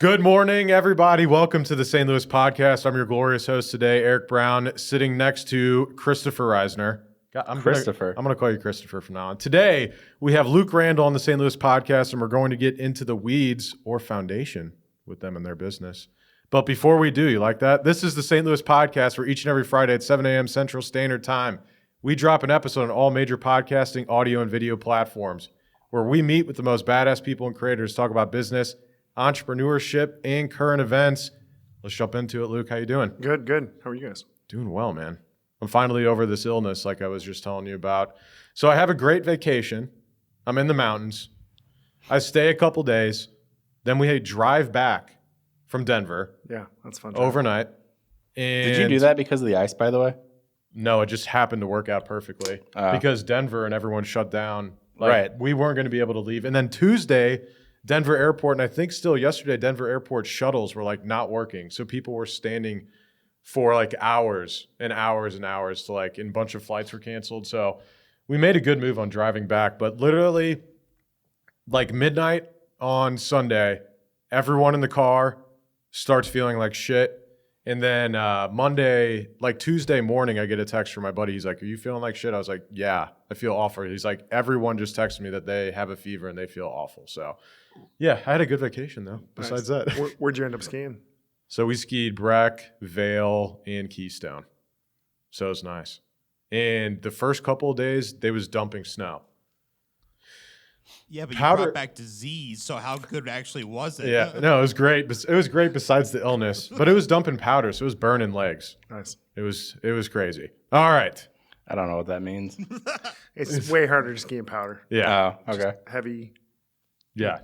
Good morning, everybody. Welcome to the St. Louis podcast. I'm your glorious host today, Eric Brown, sitting next to Christopher Reisner. I'm going to call you Christopher from now on. Today, we have Luke Randall on the St. Louis podcast, and we're going to get into the weeds or foundation with them and their business. But before we do, you like that? This is the St. Louis podcast where each and every Friday at 7 a.m. Central Standard Time, we drop an episode on all major podcasting, audio, and video platforms where we meet with the most badass people and creators to talk about business, entrepreneurship, and current events. Let's jump into it. Luke, how you doing? Good. How are you guys? Doing well, man. I'm finally over this illness like I was just telling you about. So I have a great vacation. I'm in the mountains. I stay a couple days. Then we drive back from Denver. Yeah, that's fun. Overnight. And did you do that because of the ice, by the way? No, it just happened to work out perfectly because Denver and everyone shut down. Right. We weren't going to be able to leave. And then Tuesday, Denver Airport, and I think still yesterday, Denver Airport shuttles were not working. So people were standing for hours and hours and hours to and a bunch of flights were canceled. So we made a good move on driving back, but literally midnight on Sunday, everyone in the car starts feeling like shit. And then Tuesday morning, I get a text from my buddy. He's like, "Are you feeling like shit?" I was like, "Yeah, I feel awful." He's like, "Everyone just texted me that they have a fever and they feel awful." So yeah, I had a good vacation though, besides that. Where'd you end up skiing? So we skied Breck, Vail, and Keystone. So it was nice. And the first couple of days, they was dumping snow. Yeah, but you brought back disease, so how good actually was it? Yeah, no, it was great. It was great besides the illness, but it was dumping powder, so it was burning legs. Nice. It was crazy. All right. I don't know what that means. It's way harder to ski in powder. Yeah. Oh, okay. Heavy. Yeah.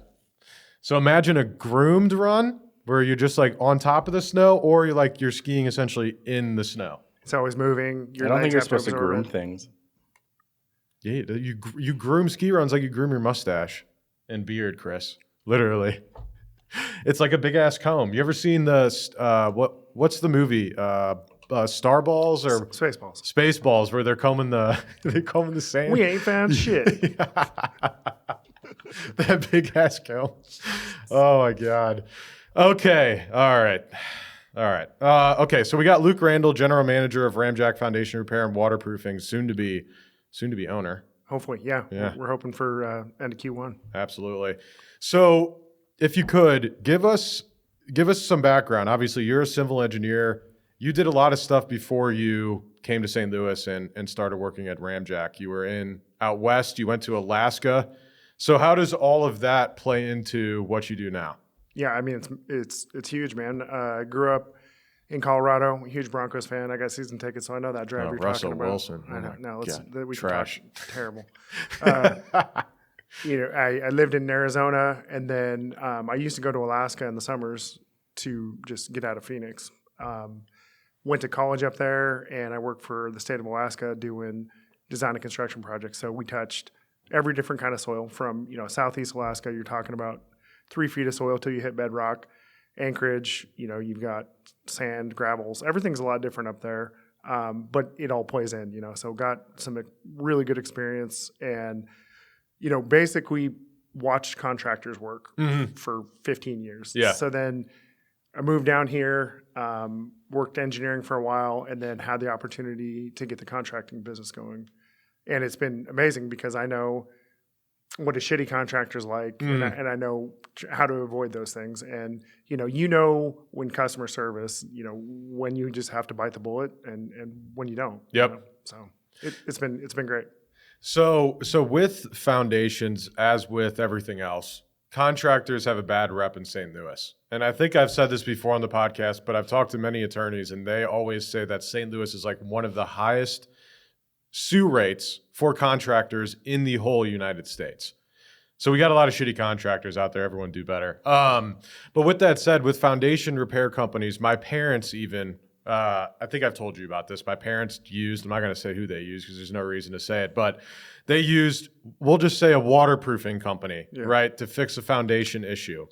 So imagine a groomed run where you're just on top of the snow, or you're skiing essentially in the snow. It's always moving. I don't think you're supposed to groom things. Yeah, you groom ski runs like you groom your mustache and beard, Chris. Literally. It's like a big ass comb. You ever seen what's the movie? Star Balls or Spaceballs? Spaceballs, where they're combing the sand. We ain't found shit. That big ass comb. Oh my God. Okay. All right. Okay. So we got Luke Randall, general manager of Ramjack Foundation Repair and Waterproofing, soon to be owner. Hopefully, yeah. We're hoping for end of Q1. Absolutely. So if you could give us some background. Obviously, you're a civil engineer. You did a lot of stuff before you came to St. Louis and started working at Ramjack. You were out west. You went to Alaska. So how does all of that play into what you do now? Yeah, I mean it's huge, man. I grew up in Colorado, huge Broncos fan. I got season tickets, so I know that drive you're Russell talking about. Wilson. I know. No, we trash. Terrible. I lived in Arizona, and then I used to go to Alaska in the summers to just get out of Phoenix. Went to college up there, and I worked for the state of Alaska doing design and construction projects. So we touched every different kind of soil from Southeast Alaska. You're talking about 3 feet of soil till you hit bedrock. Anchorage, you've got sand, gravels. Everything's a lot different up there, but it all plays in, So got some really good experience and, basically watched contractors work for 15 years. Yeah. So then I moved down here, worked engineering for a while, and then had the opportunity to get the contracting business going. And it's been amazing because I know what a shitty contractor's like, and I know how to avoid those things. And when customer service, when you just have to bite the bullet, and when you don't. Yep. So it's been great. So with foundations, as with everything else, contractors have a bad rep in St. Louis. And I think I've said this before on the podcast, but I've talked to many attorneys, and they always say that St. Louis is one of the highest sue rates for contractors in the whole United States. So we got a lot of shitty contractors out there. Everyone do better. But with that said, with foundation repair companies, my parents even, I think I've told you about this. My parents used, I'm not going to say who they used because there's no reason to say it, but they used, we'll just say a waterproofing company, right, to fix a foundation issue.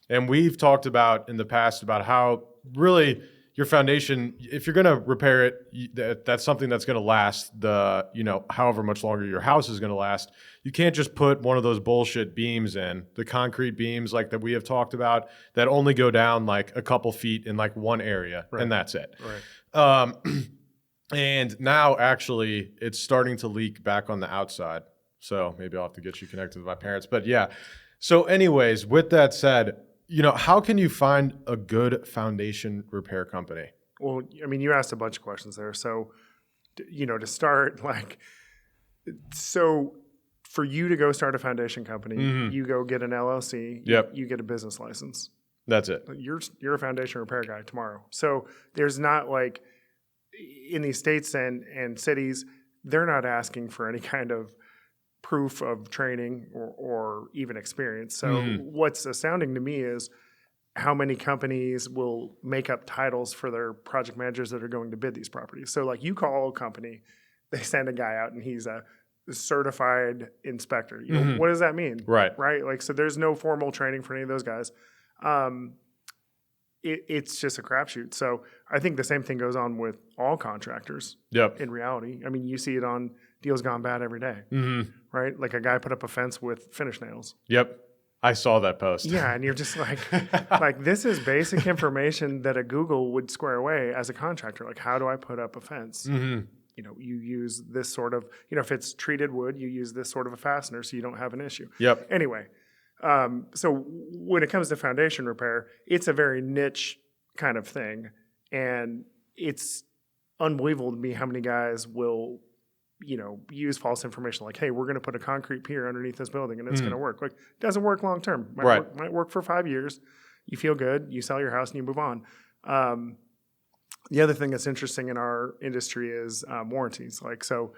And we've talked about in the past about how really your foundation, if you're going to repair it, that's something that's going to last however much longer your house is going to last. You can't just put one of those bullshit beams in, the concrete beams like that we have talked about that only go down like a couple feet in like one area, and that's it. Right. And now actually it's starting to leak back on the outside. So maybe I'll have to get you connected with my parents. But yeah. So anyways, with that said, how can you find a good foundation repair company? Well, I mean, you asked a bunch of questions there. So, to start, so for you to go start a foundation company, you go get an LLC, you get a business license. That's it. You're a foundation repair guy tomorrow. So there's not like in these states and cities, they're not asking for any kind of proof of training or even experience. So what's astounding to me is how many companies will make up titles for their project managers that are going to bid these properties. So like you call a company, they send a guy out and he's a certified inspector. What does that mean? Right. Like, so there's no formal training for any of those guys. It's just a crapshoot. So I think the same thing goes on with all contractors. Yep. In reality, I mean, you see it on Deals Gone Bad every day, right? Like a guy put up a fence with finish nails. Yep. I saw that post. Yeah, and you're just like this is basic information that a Google would square away as a contractor. Like, how do I put up a fence? You use this sort of, if it's treated wood, you use this sort of a fastener so you don't have an issue. Yep. Anyway, so when it comes to foundation repair, it's a very niche kind of thing, and it's unbelievable to me how many guys will use false information like, hey, we're going to put a concrete pier underneath this building and it's going to work. Like, it doesn't work long term. Might work for 5 years. You feel good. You sell your house and you move on. The other thing that's interesting in our industry is warranties. Like, so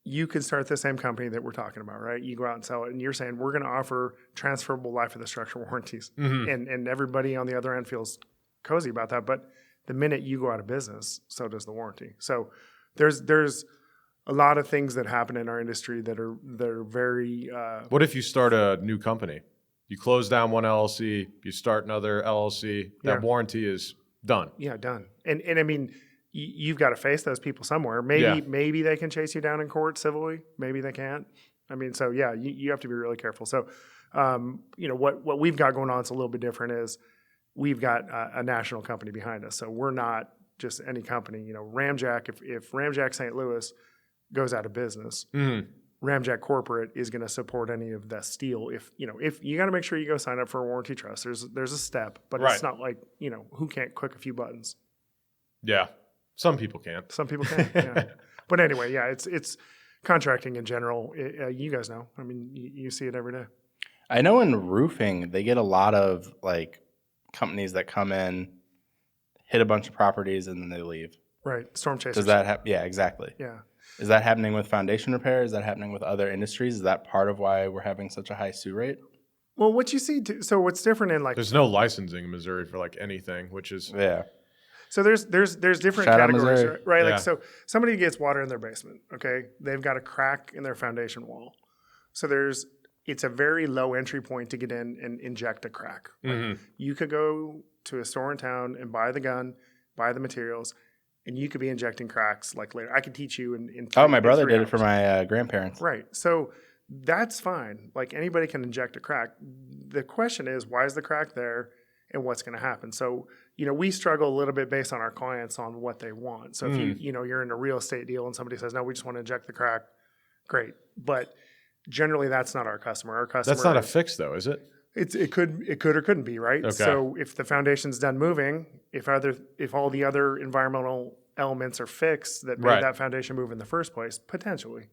you could start the same company that we're talking about, right? You go out and sell it and you're saying, we're going to offer transferable life of the structure warranties. And everybody on the other end feels cozy about that. But the minute you go out of business, so does the warranty. So there's a lot of things that happen in our industry that are very. What if you start a new company? You close down one LLC, you start another LLC. That warranty is done. Yeah, done. And I mean, you've got to face those people somewhere. Maybe they can chase you down in court civilly. Maybe they can't. I mean, so yeah, you have to be really careful. So, what we've got going on is a little bit different. Is we've got a national company behind us, so we're not just any company. Ramjack. If Ramjack St. Louis goes out of business, Ramjack Corporate is going to support any of that steel. If you got to make sure you go sign up for a warranty trust. There's a step, but it's not like who can't click a few buttons. Yeah, some people can. Some people can. Yeah. But anyway, yeah, it's contracting in general. You guys know. I mean, you see it every day. I know in roofing they get a lot of like companies that come in, hit a bunch of properties, and then they leave. Right, storm chasers. Does that happen? Yeah, exactly. Yeah. Is that happening with foundation repair? Is that happening with other industries? Is that part of why we're having such a high sue rate? Well, what you see, so what's different in like... There's no licensing in Missouri for like anything, which is... Yeah. So there's different Shout out categories, Missouri. right? Yeah. Like, so somebody gets water in their basement, okay? They've got a crack in their foundation wall. So it's a very low entry point to get in and inject a crack. Like, you could go to a store in town and buy the gun, buy the materials, and you could be injecting cracks like later. I could teach you in My brother 3 did hours. it for my grandparents. Right. So that's fine. Like anybody can inject a crack. The question is, why is the crack there and what's going to happen? So, we struggle a little bit based on our clients on what they want. So if you're in a real estate deal and somebody says, no, we just want to inject the crack, great. But generally that's not our customer. Our customer. That's not a fix though, is it? It could or couldn't be, right? Okay. So if the foundation's done moving, if all the other environmental elements are fixed that made that foundation move in the first place, potentially.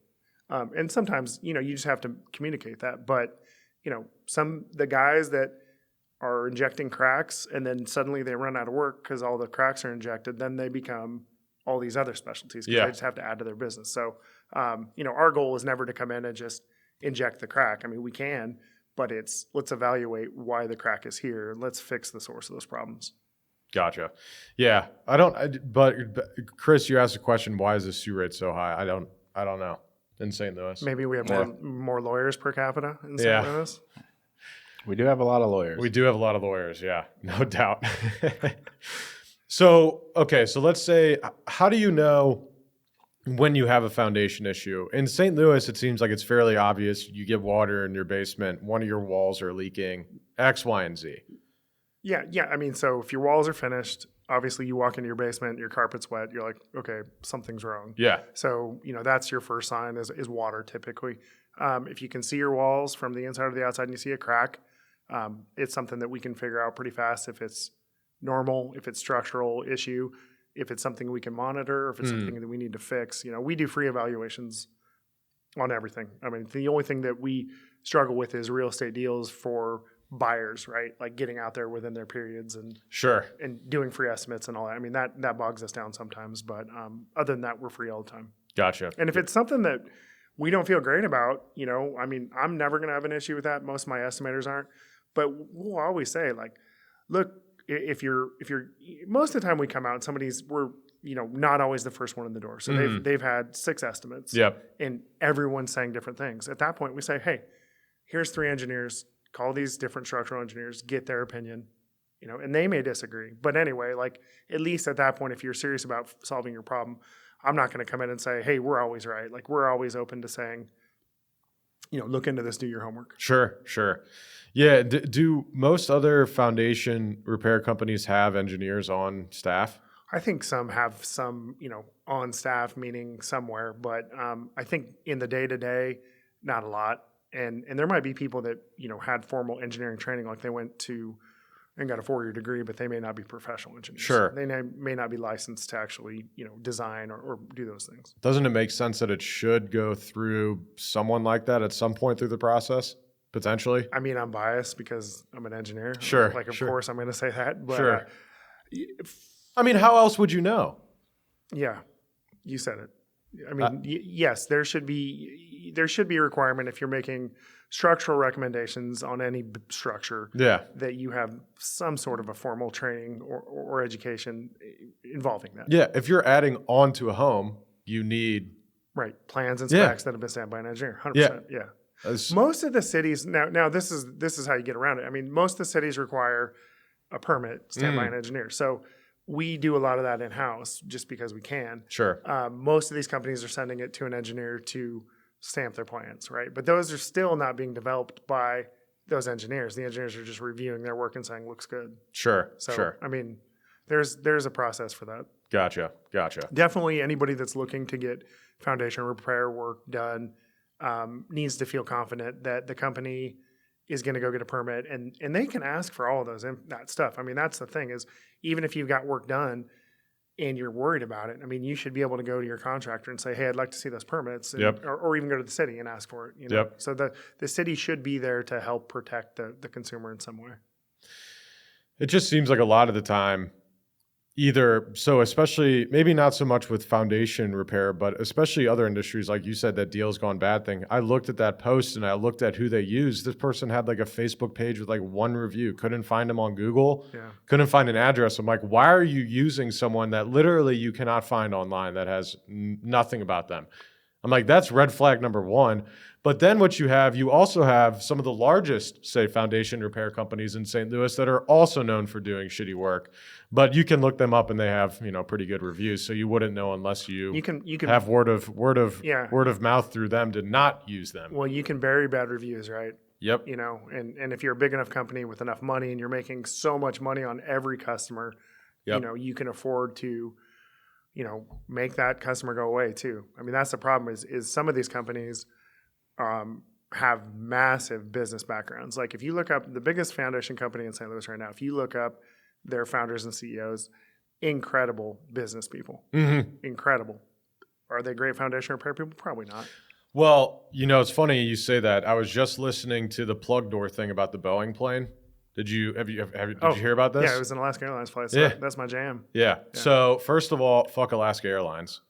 And sometimes, you just have to communicate that. But, the guys that are injecting cracks and then suddenly they run out of work because all the cracks are injected, then they become all these other specialties because they just have to add to their business. So, our goal is never to come in and just inject the crack. I mean, we can, but let's evaluate why the crack is here. Let's fix the source of those problems. Gotcha. Yeah, but Chris, you asked a question. Why is the sue rate so high? I don't know. In St. Louis, Maybe we have more lawyers per capita in St. Louis. We do have a lot of lawyers. We do have a lot of lawyers. Yeah, no doubt. So, okay, so let's say, how do you know when you have a foundation issue? In St. Louis, it seems like it's fairly obvious. You get water in your basement, one of your walls are leaking, X, Y, and Z. Yeah. I mean, so if your walls are finished, obviously you walk into your basement, your carpet's wet, you're like, okay, something's wrong. Yeah. So, that's your first sign is water typically. If you can see your walls from the inside or the outside and you see a crack, it's something that we can figure out pretty fast if it's normal, if it's structural issue, if it's something we can monitor, if it's something that we need to fix. We do free evaluations on everything. I mean, the only thing that we struggle with is real estate deals for buyers, right? Like getting out there within their periods and Sure. and doing free estimates and all that. I mean, that bogs us down sometimes, but other than that, we're free all the time. Gotcha. And if it's something that we don't feel great about, I mean, I'm never going to have an issue with that. Most of my estimators aren't, but we'll always say like, look, if you're most of the time we come out and we're not always the first one in the door. So they've had 6 estimates. Yep. And everyone's saying different things. At that point we say, hey, here's 3 engineers, call these different structural engineers, get their opinion, and they may disagree. But anyway, like at least at that point, if you're serious about solving your problem, I'm not going to come in and say, hey, we're always right. Like we're always open to saying, look into this, do your homework. Sure. Yeah. Do most other foundation repair companies have engineers on staff? I think some have some, on staff, meaning somewhere, but I think in the day-to-day, not a lot. And there might be people that, had formal engineering training, like they went to and got a 4-year degree, but they may not be professional engineers. Sure. They may not be licensed to actually, design or do those things. Doesn't it make sense that it should go through someone like that at some point through the process, potentially? I mean, I'm biased because I'm an engineer. Sure. Like, of course, I'm going to say that. But, Sure. I mean, how else would you know? Yeah, you said it. I mean, yes, there should be a requirement if you're making structural recommendations on any structure that you have some sort of a formal training or education involving that. Yeah, if you're adding on to a home, you need plans and specs that have been stamped by an engineer. 100%. Yeah. Most of the cities now this is how you get around it. I mean, most of the cities require a permit stamped by an engineer. So we do a lot of that in-house just because we can. Sure. Most of these companies are sending it to an engineer to stamp their plans, right? But those are still not being developed by those engineers. The engineers are just reviewing their work and saying, looks good. Sure. I mean, there's a process for that. Gotcha. Definitely anybody that's looking to get foundation repair work done needs to feel confident that the company is going to go get a permit, and they can ask for all of that stuff. I mean, that's the thing is, even if you've got work done and you're worried about it, I mean, you should be able to go to your contractor and say, hey, I'd like to see those permits, or even go to the city and ask for it. So the city should be there to help protect the consumer in some way. It just seems like a lot of the time, especially maybe not so much with foundation repair, but especially other industries, like you said, that deal's gone bad thing. I looked at that post and I looked at who they used. This person had like a Facebook page with like 1 review. Couldn't find them on Google. Couldn't find an address. I'm like, why are you using someone that literally you cannot find online that has nothing about them? I'm like, that's red flag number 1. But then you also have some of the largest, say, foundation repair companies in St. Louis that are also known for doing shitty work. But you can look them up and they have, pretty good reviews. So you wouldn't know unless you can have word of mouth through them to not use them. Well, you can bury bad reviews, right? Yep. And if you're a big enough company with enough money and you're making so much money on every customer, you can afford to make that customer go away too. I mean, that's the problem is some of these companies have massive business backgrounds. Like if you look up the biggest foundation company in St. Louis right now, if you look up their founders and CEOs, incredible business people, incredible. Are they great foundation repair people? Probably not. Well, it's funny you say that. I was just listening to the plug door thing about the Boeing plane. Did you hear about this? Yeah, it was an Alaska Airlines flight. So that's my jam. Yeah. So first of all, fuck Alaska Airlines.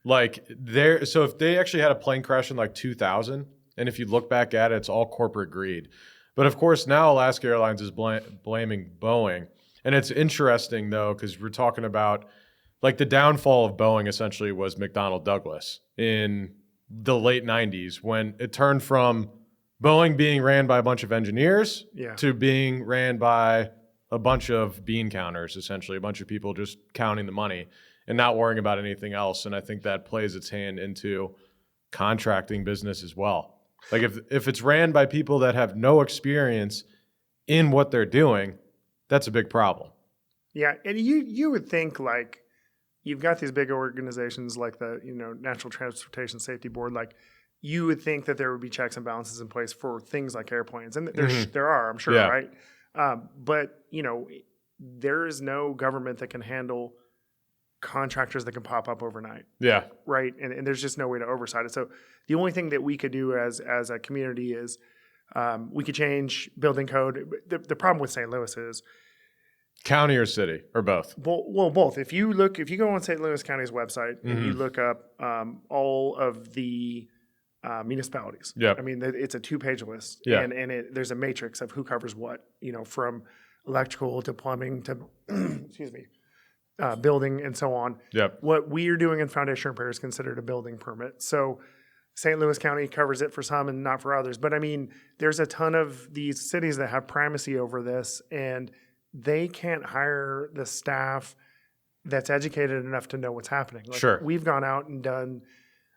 So if they actually had a plane crash in like 2000, and if you look back at it, it's all corporate greed. But of course, now Alaska Airlines is blaming Boeing. And it's interesting though, because we're talking about like the downfall of Boeing essentially was McDonnell Douglas in the late 90s when it turned from Boeing being ran by a bunch of engineers to being ran by a bunch of bean counters, essentially, a bunch of people just counting the money and not worrying about anything else. And I think that plays its hand into contracting business as well. Like if it's ran by people that have no experience in what they're doing, that's a big problem. Yeah, and you would think like you've got these big organizations like the National Transportation Safety Board, like you would think that there would be checks and balances in place for things like airplanes, and there are, I'm sure, Yeah. right? But there is no government that can handle contractors that can pop up overnight. Yeah. Right. And there's just no way to oversight it. So the only thing that we could do as a community is we could change building code. The problem with St. Louis is County or city or both? well, both. If you go on St. Louis County's website and you look up all of the municipalities, Yep. I mean, it's a 2-page list, Yeah. and there's a matrix of who covers what, from electrical to plumbing to, excuse me, building and so on. Yep. What we are doing in foundation repair is considered a building permit. So St. Louis County covers it for some and not for others. But I mean, there's a ton of these cities that have primacy over this, and they can't hire the staff that's educated enough to know what's happening. Like, Sure. We've gone out and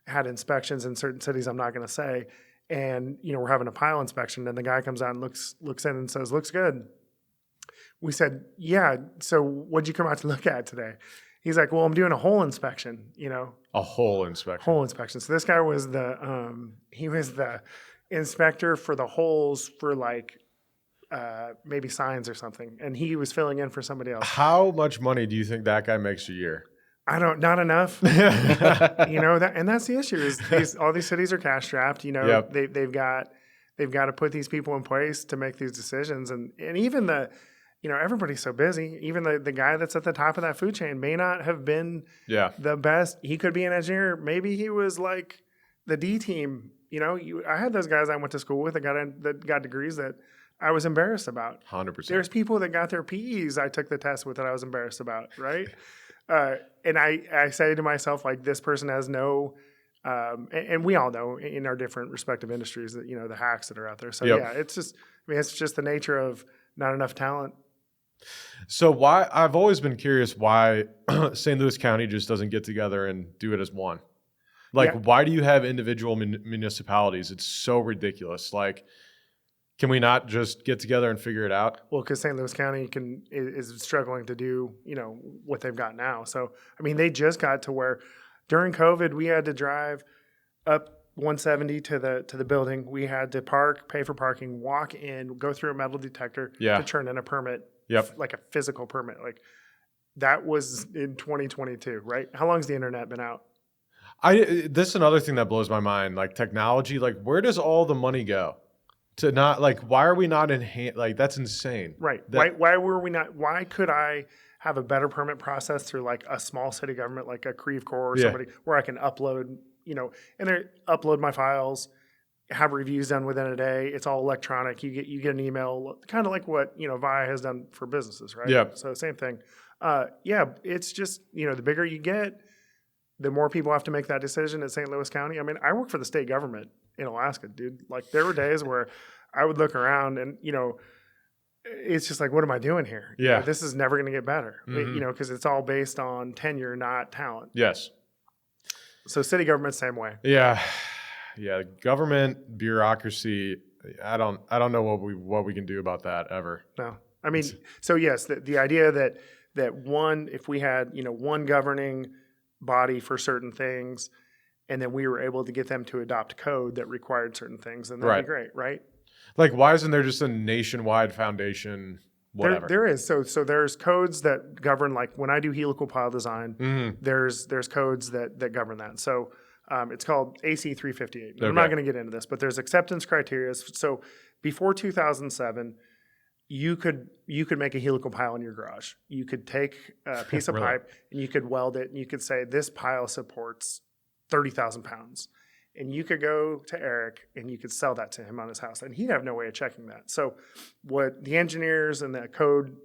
had inspections in certain cities, I'm not going to say, and we're having a pile inspection, and the guy comes out and looks in and says, "Looks good." We said, "Yeah, so what'd you come out to look at today?" He's like, "Well, I'm doing a hole inspection, A whole inspection. Hole inspection." So this guy was he was the inspector for the holes for like maybe signs or something, and he was filling in for somebody else. How much money do you think that guy makes a year? Not enough. And that's the issue is all these cities are cash strapped. Yep. They've got to put these people in place to make these decisions, and even everybody's so busy. Even the guy that's at the top of that food chain may not have been the best. He could be an engineer. Maybe he was like the D team. I had those guys I went to school with that got degrees that I was embarrassed about. 100%. There's people that got their PEs I took the test with that I was embarrassed about, right? And I say to myself, like, this person has no, and we all know in our different respective industries that, the hacks that are out there. So Yep. yeah, it's just the nature of not enough talent. So I've always been curious why St. Louis County just doesn't get together and do it as one. Like, why do you have individual municipalities? It's so ridiculous. Like, can we not just get together and figure it out? Well, because St. Louis County is struggling to do, what they've got now. So, I mean, they just got to where during COVID, we had to drive up 170 to the building. We had to park, pay for parking, walk in, go through a metal detector to turn in a permit, like a physical permit. Like, that was in 2022, right? How long has the internet been out? This is another thing that blows my mind. Like, technology, like, where does all the money go? To not, like, why are we not like, that's insane. Right. Why were we not, why could I have a better permit process through like a small city government, like a Creve Corps or somebody where I can upload, upload my files, have reviews done within a day. It's all electronic. You get an email, kind of like what, VIA has done for businesses, right? Yeah. So same thing. It's just, the bigger you get, the more people have to make that decision at St. Louis County. I mean, I work for the state government in Alaska, dude. Like, there were days where I would look around and, it's just like, what am I doing here? Yeah. This is never going to get better, because it's all based on tenure, not talent. Yes. So city government, same way. Yeah. Yeah. Government bureaucracy. I don't know what we can do about that ever. No, I mean, so yes, the idea that one, if we had, one governing body for certain things, and then we were able to get them to adopt code that required certain things, then that'd be great, right? Like, why isn't there just a nationwide foundation, whatever? There is. So there's codes that govern, like when I do helical pile design, there's codes that govern that. So it's called AC 358. Okay. I'm not going to get into this, but there's acceptance criteria. So before 2007, you could make a helical pile in your garage. You could take a piece of pipe and you could weld it, and you could say, this pile supports 30,000 pounds. And you could go to Eric and you could sell that to him on his house, and he'd have no way of checking that. So what the engineers and the code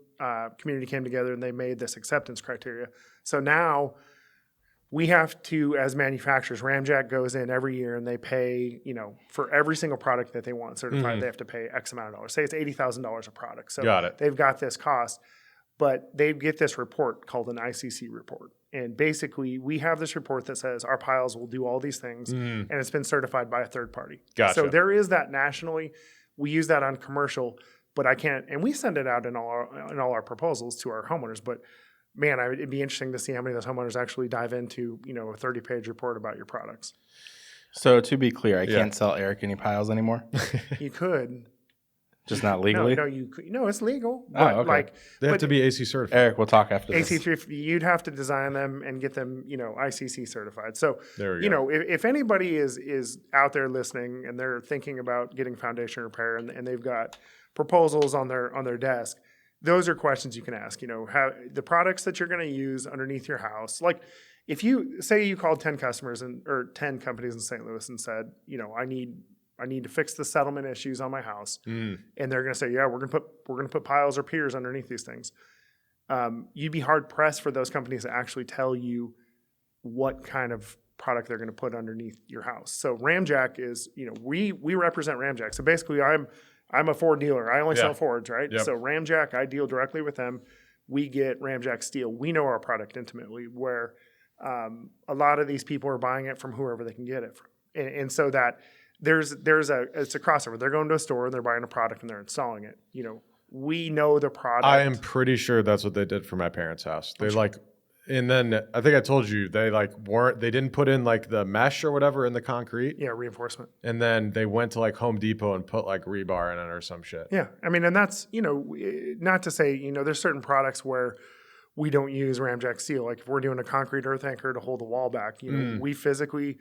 community came together, and they made this acceptance criteria. So now we have to, as manufacturers, Ramjack goes in every year and they pay, for every single product that they want certified, they have to pay X amount of dollars. Say it's $80,000 a product. So Got it. they've got this cost, but they get this report called an ICC report. And basically, we have this report that says our piles will do all these things, and it's been certified by a third party. Gotcha. So there is that nationally. We use that on commercial, but I can't, and we send it out in all our proposals to our homeowners. But man, it'd be interesting to see how many of those homeowners actually dive into, a 30-page report about your products. So to be clear, I can't sell Eric any piles anymore. You could. Just not legally? No, it's legal. Oh, okay. They have to be AC certified. Eric, we'll talk after this. AC3, you'd have to design them and get them, ICC certified. So, there we go. If anybody is out there listening and they're thinking about getting foundation repair and they've got proposals on their desk, those are questions you can ask. How the products that you're going to use underneath your house. Like, if you say you called 10 customers or 10 companies in St. Louis and said, I need to fix the settlement issues on my house, and they're going to say, yeah, we're going to put piles or piers underneath these things. You'd be hard pressed for those companies to actually tell you what kind of product they're going to put underneath your house. So Ramjack is, we represent Ramjack. So basically, I'm a Ford dealer. I only sell Fords, right? Yep. So Ramjack, I deal directly with them. We get Ramjack steel. We know our product intimately. Where a lot of these people are buying it from whoever they can get it from, and so that. It's a crossover. They're going to a store and they're buying a product and they're installing it. We know the product. I am pretty sure that's what they did for my parents' house. They and then I think I told you they didn't put in the mesh or whatever in the concrete. Yeah, reinforcement. And then they went to Home Depot and put rebar in it or some shit. Yeah, and that's not to say there's certain products where we don't use Ramjack steel. Like if we're doing a concrete earth anchor to hold the wall back, we physically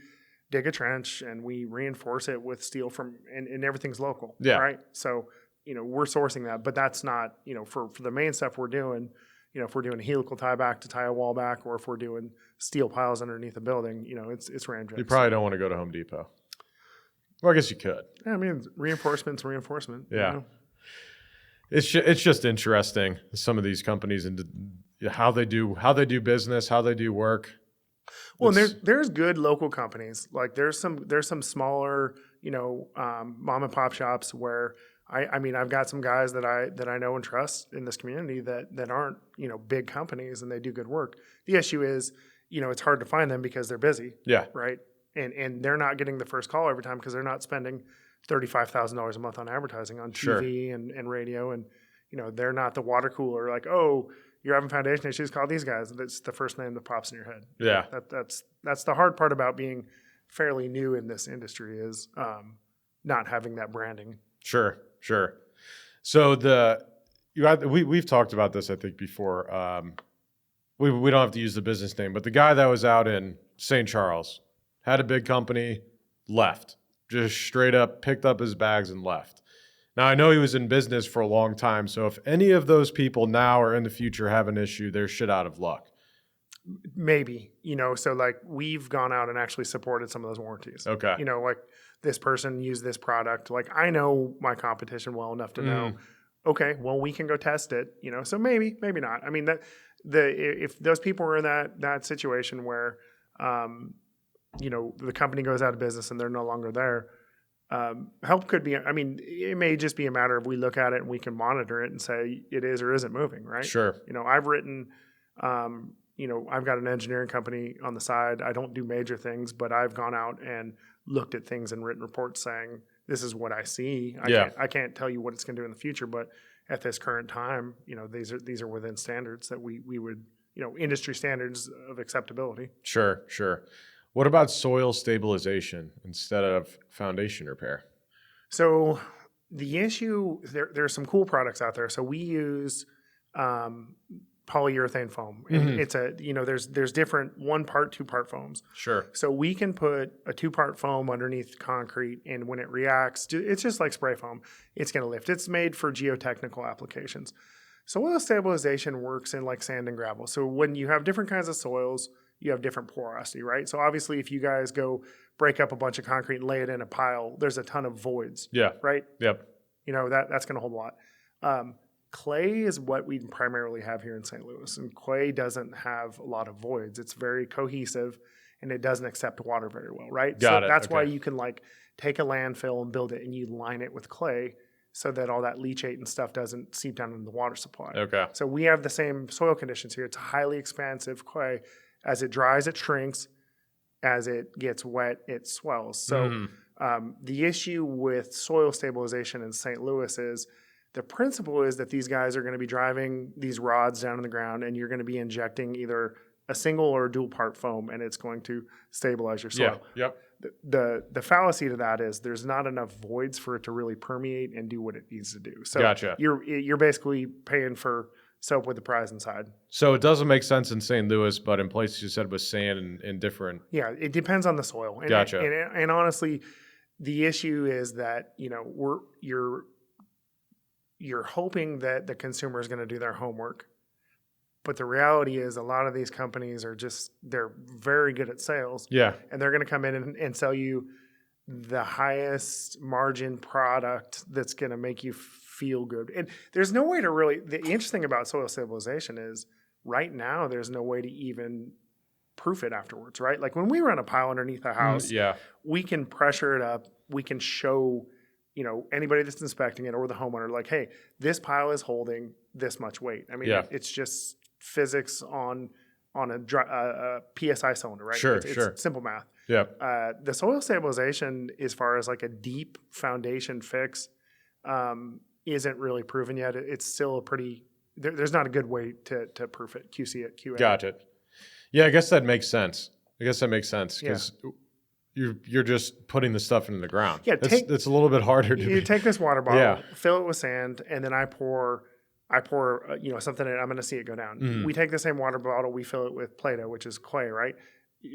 dig a trench and we reinforce it with steel and everything's local. Yeah. Right. So, we're sourcing that, but that's not, for the main stuff we're doing, if we're doing a helical tie back to tie a wall back, or if we're doing steel piles underneath a building, it's Ramjack. You probably don't want to go to Home Depot. Well, I guess you could. Yeah, reinforcement's reinforcement. Yeah. It's just interesting, some of these companies and how they do business, how they do work. Well, and there's good local companies. Like there's some smaller, mom and pop shops where I've got some guys that I know and trust in this community that aren't, big companies and they do good work. The issue is, it's hard to find them because they're busy. Yeah. Right. And they're not getting the first call every time because they're not spending $35,000 a month on advertising on TV and radio. And, they're not the water cooler like, oh, you're having foundation issues, call these guys. That's the first name that pops in your head. Yeah. That's the hard part about being fairly new in this industry is not having that branding. Sure. So we've talked about this, I think, before. We don't have to use the business name, but the guy that was out in St. Charles had a big company, left, just straight up picked up his bags and left. Now, I know he was in business for a long time, so if any of those people now or in the future have an issue, they're shit out of luck. Maybe, so we've gone out and actually supported some of those warranties. Okay. This person used this product. I know my competition well enough to know, okay, well, we can go test it, so maybe not. If those people were in that situation where, the company goes out of business and they're no longer there, help could be, it may just be a matter of we look at it and we can monitor it and say it is or isn't moving, right? Sure. I've written, I've got an engineering company on the side. I don't do major things, but I've gone out and looked at things and written reports saying, this is what I see. I can't tell you what it's going to do in the future, but at this current time, these are within standards that we would, industry standards of acceptability. Sure. What about soil stabilization instead of foundation repair? So the issue, there's some cool products out there. So we use polyurethane foam. And it's there's different 1-part, 2-part foams. Sure. So we can put a 2-part foam underneath concrete, and when it reacts, it's just like spray foam. It's going to lift. It's made for geotechnical applications. Soil stabilization works in sand and gravel. So when you have different kinds of soils, you have different porosity, right? So obviously, if you guys go break up a bunch of concrete and lay it in a pile, there's a ton of voids. Yeah. Right? Yep. That's going to hold a lot. Clay is what we primarily have here in St. Louis, and clay doesn't have a lot of voids. It's very cohesive, and it doesn't accept water very well, right? Got it. That's why Okay. you can like take a landfill and build it, and you line it with clay so that all that leachate and stuff doesn't seep down into the water supply. Okay. So we have the same soil conditions here. It's highly expansive clay. As it dries, it shrinks. As it gets wet, it swells. So the issue with soil stabilization in St. Louis is the principle is that these guys are going to be driving these rods down in the ground, and you're going to be injecting either a single or a dual part foam, and it's going to stabilize your soil. Yeah. Yep. The fallacy to that is there's not enough voids for it to really permeate and do what it needs to do. So Gotcha. you're basically paying for soap with the prize inside. So it doesn't make sense in St. Louis, but in places you said with sand and different. Yeah, it depends on the soil. And, Gotcha. And honestly, the issue is that you're hoping that the consumer is going to do their homework. But the reality is a lot of these companies they're very good at sales. Yeah. And they're going to come in and sell you the highest margin product that's going to make you feel good. And there's no way to really, the interesting about soil stabilization is right now there's no way to even proof it afterwards, right? Like when we run a pile underneath a house, Yeah. we can pressure it up. We can show, anybody that's inspecting it or the homeowner, like, hey, this pile is holding this much weight. I mean, Yeah. it's just physics on a PSI cylinder, right? Sure, It's simple math. Yeah. The soil stabilization, as far as like a deep foundation fix, isn't really proven yet. It's still there's not a good way to proof it, QC it, QA. Got it. Yeah, I guess that makes sense. Because you're just putting the stuff into the ground. Yeah, it's a little bit harder to You take this water bottle, Yeah. fill it with sand, and then I pour something in it. I'm going to see it go down. Mhm. We take the same water bottle, we fill it with Play-Doh, which is clay, right?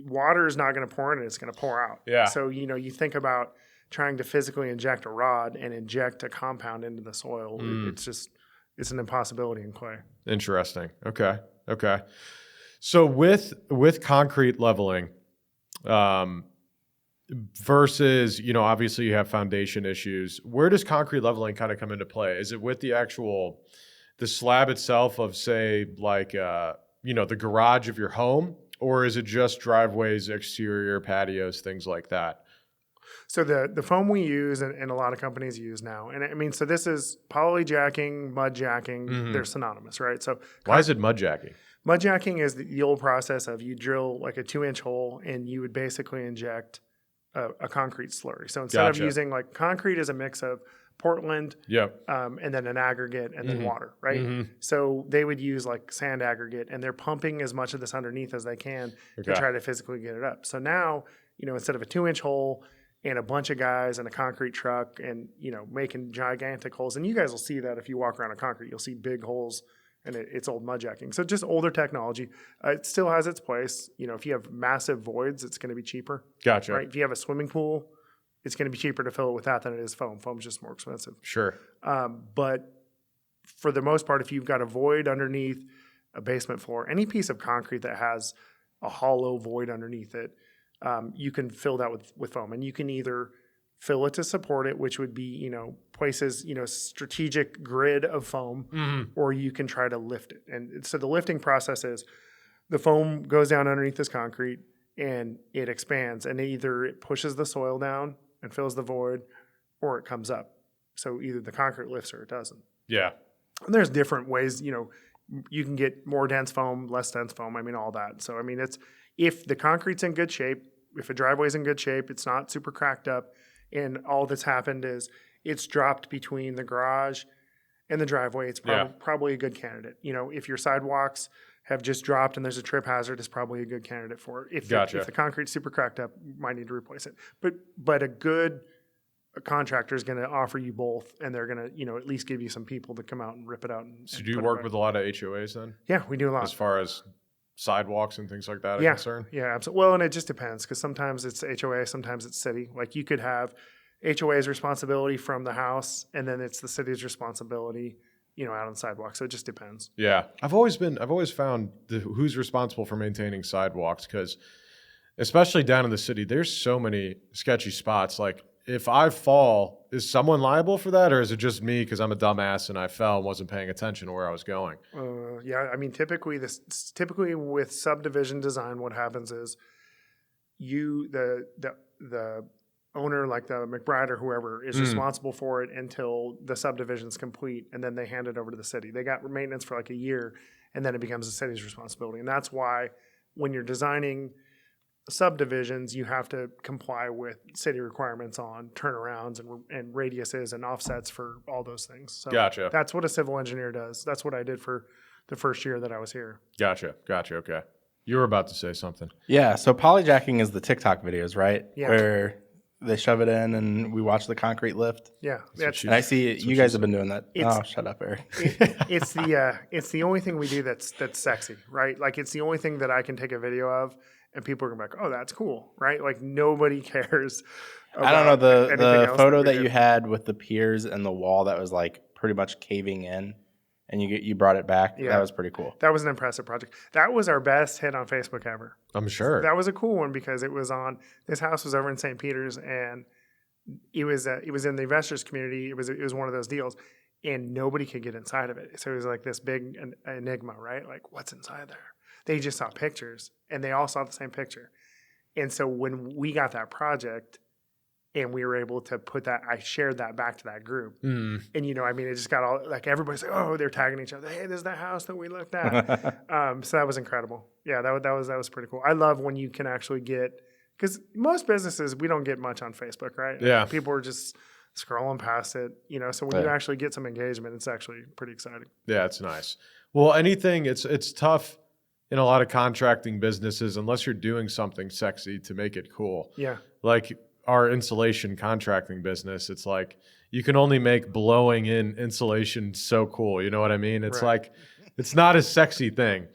Water is not going to pour in, it's going to pour out. Yeah. So, you think about trying to physically inject a rod and inject a compound into the soil. It's an impossibility in clay. Interesting. Okay. So with concrete leveling, versus, obviously you have foundation issues. Where does concrete leveling kind of come into play? Is it with the slab itself of, say, like, the garage of your home, or is it just driveways, exterior patios, things like that? So the foam we use and a lot of companies use now, and I mean, so this is poly jacking, mud jacking. Mhm. They're synonymous, right? So Why is it mud jacking? mud jacking is the old process of you drill like a 2-inch hole and you would basically inject a concrete slurry. So instead Gotcha. of using like concrete is a mix of Portland Yep. and then an aggregate and then Mhm. water, right? Mhm. So they would use like sand aggregate and they're pumping as much of this underneath as they can to Okay. try to physically get it up. So now, instead of a 2-inch hole and a bunch of guys and a concrete truck and, making gigantic holes, and you guys will see that if you walk around a concrete, you'll see big holes and it's old mud jacking. So just older technology. It still has its place. If you have massive voids, it's going to be cheaper, Gotcha. right? If you have a swimming pool, it's going to be cheaper to fill it with that than it is foam. Foam's just more expensive. Sure. But for the most part, if you've got a void underneath a basement floor, any piece of concrete that has a hollow void underneath it, you can fill that with foam. And you can either fill it to support it, which would be, places, strategic grid of foam, Mhm. or you can try to lift it. And so the lifting process is the foam goes down underneath this concrete and it expands, and either it pushes the soil down and fills the void or it comes up. So either the concrete lifts or it doesn't. Yeah. And there's different ways, you can get more dense foam, less dense foam, all that. So, if the concrete's in good shape, if a driveway's in good shape, it's not super cracked up, and all that's happened is it's dropped between the garage and the driveway, it's probably a good candidate. If your sidewalks have just dropped and there's a trip hazard, it's probably a good candidate for it. If the concrete's super cracked up, you might need to replace it. But a good contractor is going to offer you both, and they're going to, at least give you some people to come out and rip it out. So do you work with a lot of HOAs then, Yeah, we do a lot. as far as sidewalks and things like that are Yeah. concerned? Yeah, absolutely. Well, and it just depends because sometimes it's HOA, sometimes it's city. Like you could have HOA's responsibility from the house, and then it's the city's responsibility, out on the sidewalk. So it just depends. Yeah. I've always found who's responsible for maintaining sidewalks, because especially down in the city, there's so many sketchy spots. Like if I fall, is someone liable for that, or is it just me because I'm a dumbass and I fell and wasn't paying attention to where I was going? Yeah, I mean, typically with subdivision design, what happens is the owner, like the McBride or whoever, is responsible for it until the subdivision's complete, and then they hand it over to the city. They got maintenance for like a year, and then it becomes the city's responsibility. And that's why when you're designing subdivisions, you have to comply with city requirements on turnarounds and radiuses and offsets for all those things. So Gotcha. that's what a civil engineer does. That's what I did for the first year that I was here. Gotcha. Okay. You were about to say something. Yeah, so polyjacking is the TikTok videos, right? Yeah. Where they shove it in and we watch the concrete lift. Yeah, And I see you guys have been doing that. Oh, shut up, Eric. it's the only thing we do that's sexy, right? Like it's the only thing that I can take a video of and people are gonna be like, oh, that's cool, right? Like nobody cares. I don't know, the photo that you you had with the piers and the wall that was like pretty much caving in, and you brought it back. Yeah. That was pretty cool. That was an impressive project. That was our best hit on Facebook ever. I'm sure. That was a cool one because it was on. This house was over in St. Peter's, and it was in the investors community. It was one of those deals, and nobody could get inside of it. So it was like this big enigma, right? Like what's inside there? They just saw pictures, and they all saw the same picture. And so when we got that project, and we were able to put that, I shared that back to that group. And, I mean, it just got all, like, everybody's like, oh, they're tagging each other. Hey, this is that house that we looked at. So that was incredible. Yeah, that was pretty cool. I love when you can actually get, because most businesses, we don't get much on Facebook, right? Yeah. People are just scrolling past it, so when you actually get some engagement, it's actually pretty exciting. Yeah, it's nice. Well, it's tough in a lot of contracting businesses unless you're doing something sexy to make it cool. Yeah. Like our insulation contracting business, it's like you can only make blowing in insulation so cool. You know what I mean? It's like, it's not a sexy thing.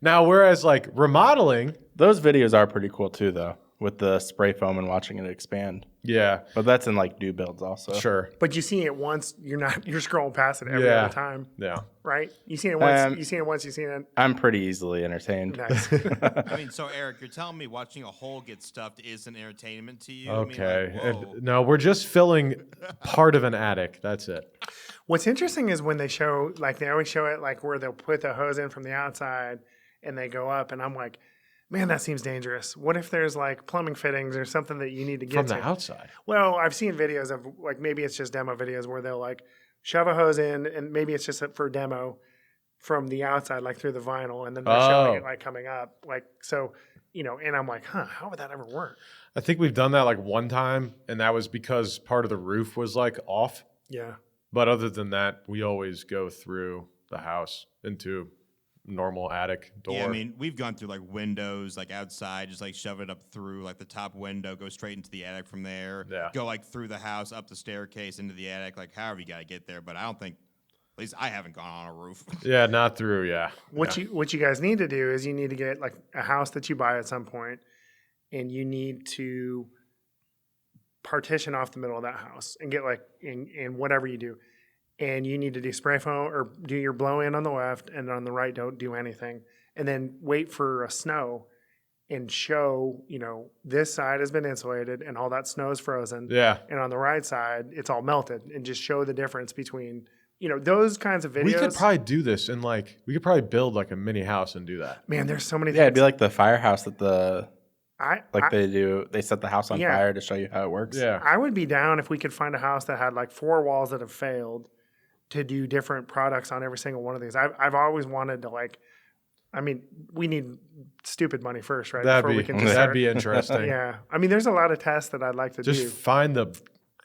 Now, whereas like remodeling. Those videos are pretty cool too, though, with the spray foam and watching it expand. Yeah. But that's in like new builds also. Sure. But you see it once, you're scrolling past it every other time. Yeah. Right? You see it once, you've seen it. I'm pretty easily entertained. Nice. I mean, so Eric, you're telling me watching a hole get stuffed is an entertainment to you? Okay. I mean, like, whoa. No, we're just filling part of an attic. That's it. What's interesting is when they show, like they always show it like where they'll put the hose in from the outside and they go up, and I'm like, man, that seems dangerous. What if there's like plumbing fittings or something that you need to get From to? the outside. Well, I've seen videos of like, maybe it's just demo videos where they'll like shove a hose in, and maybe it's just for demo from the outside, like through the vinyl, and then they're showing it like coming up. Like, so, and I'm like, how would that ever work? I think we've done that like one time, and that was because part of the roof was like off. Yeah. But other than that, we always go through the house into normal attic door. Yeah, I mean, we've gone through like windows, like outside, just like shove it up through like the top window, go straight into the attic from there. Yeah. Go like through the house, up the staircase, into the attic, like however you got to get there. But I don't think, at least I haven't gone on a roof. Yeah, not through. Yeah. What you guys need to do is you need to get like a house that you buy at some point, and you need to partition off the middle of that house and get like in whatever you do. And you need to do spray foam or do your blow in on the left, and on the right, don't do anything. And then wait for a snow and show, this side has been insulated and all that snow is frozen. Yeah. And on the right side, it's all melted, and just show the difference between, those kinds of videos. We could probably do this in we could probably build like a mini house and do that. Man, there's so many Yeah, it'd things. be like the firehouse that they they set the house on fire to show you how it works. Yeah. I would be down if we could find a house that had like 4 walls that have failed to do different products on every single one of these. I've always wanted to we need stupid money first, right? That'd be interesting. Yeah. I mean, there's a lot of tests that I'd like to do. Just find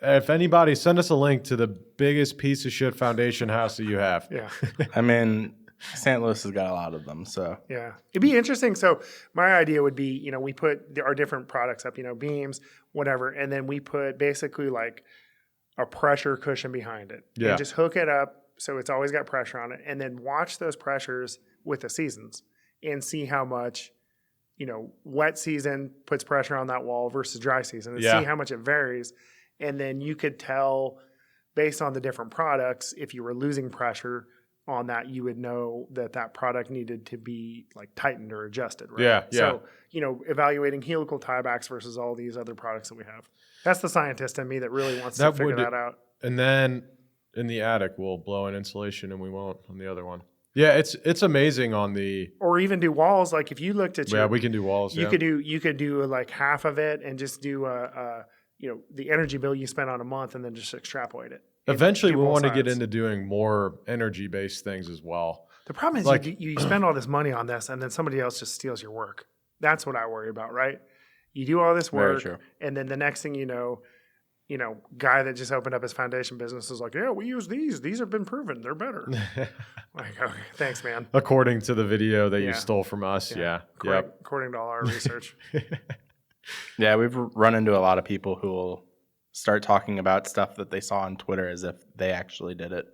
if anybody, send us a link to the biggest piece of shit foundation house that you have. Yeah. I mean, St. Louis has got a lot of them, so. Yeah. It'd be interesting. So my idea would be, we put our different products up, beams, whatever, and then we put basically like a pressure cushion behind it. Yeah. And just hook it up so it's always got pressure on it, and then watch those pressures with the seasons and see how much, wet season puts pressure on that wall versus dry season, and see how much it varies. And then you could tell based on the different products if you were losing pressure on that, you would know that that product needed to be like tightened or adjusted, right? Yeah, yeah. So, evaluating helical tiebacks versus all these other products that we have. That's the scientist in me that really wants to figure that out. And then in the attic, we'll blow in insulation and we won't on the other one. Yeah, it's amazing on the... Or even do walls. Like if you looked at we can do walls, you could do like half of it and just do the energy bill you spent on a month and then just extrapolate it. Eventually, we want to get into doing more energy-based things as well. The problem is you spend all this money on this and then somebody else just steals your work. That's what I worry about, right? You do all this work and then the next thing you know, guy that just opened up his foundation business is like, yeah, we use these. These have been proven. They're better. Like, okay, thanks, man. According to the video that you stole from us, According to all our research. Yeah, we've run into a lot of people who will start talking about stuff that they saw on Twitter as if they actually did it.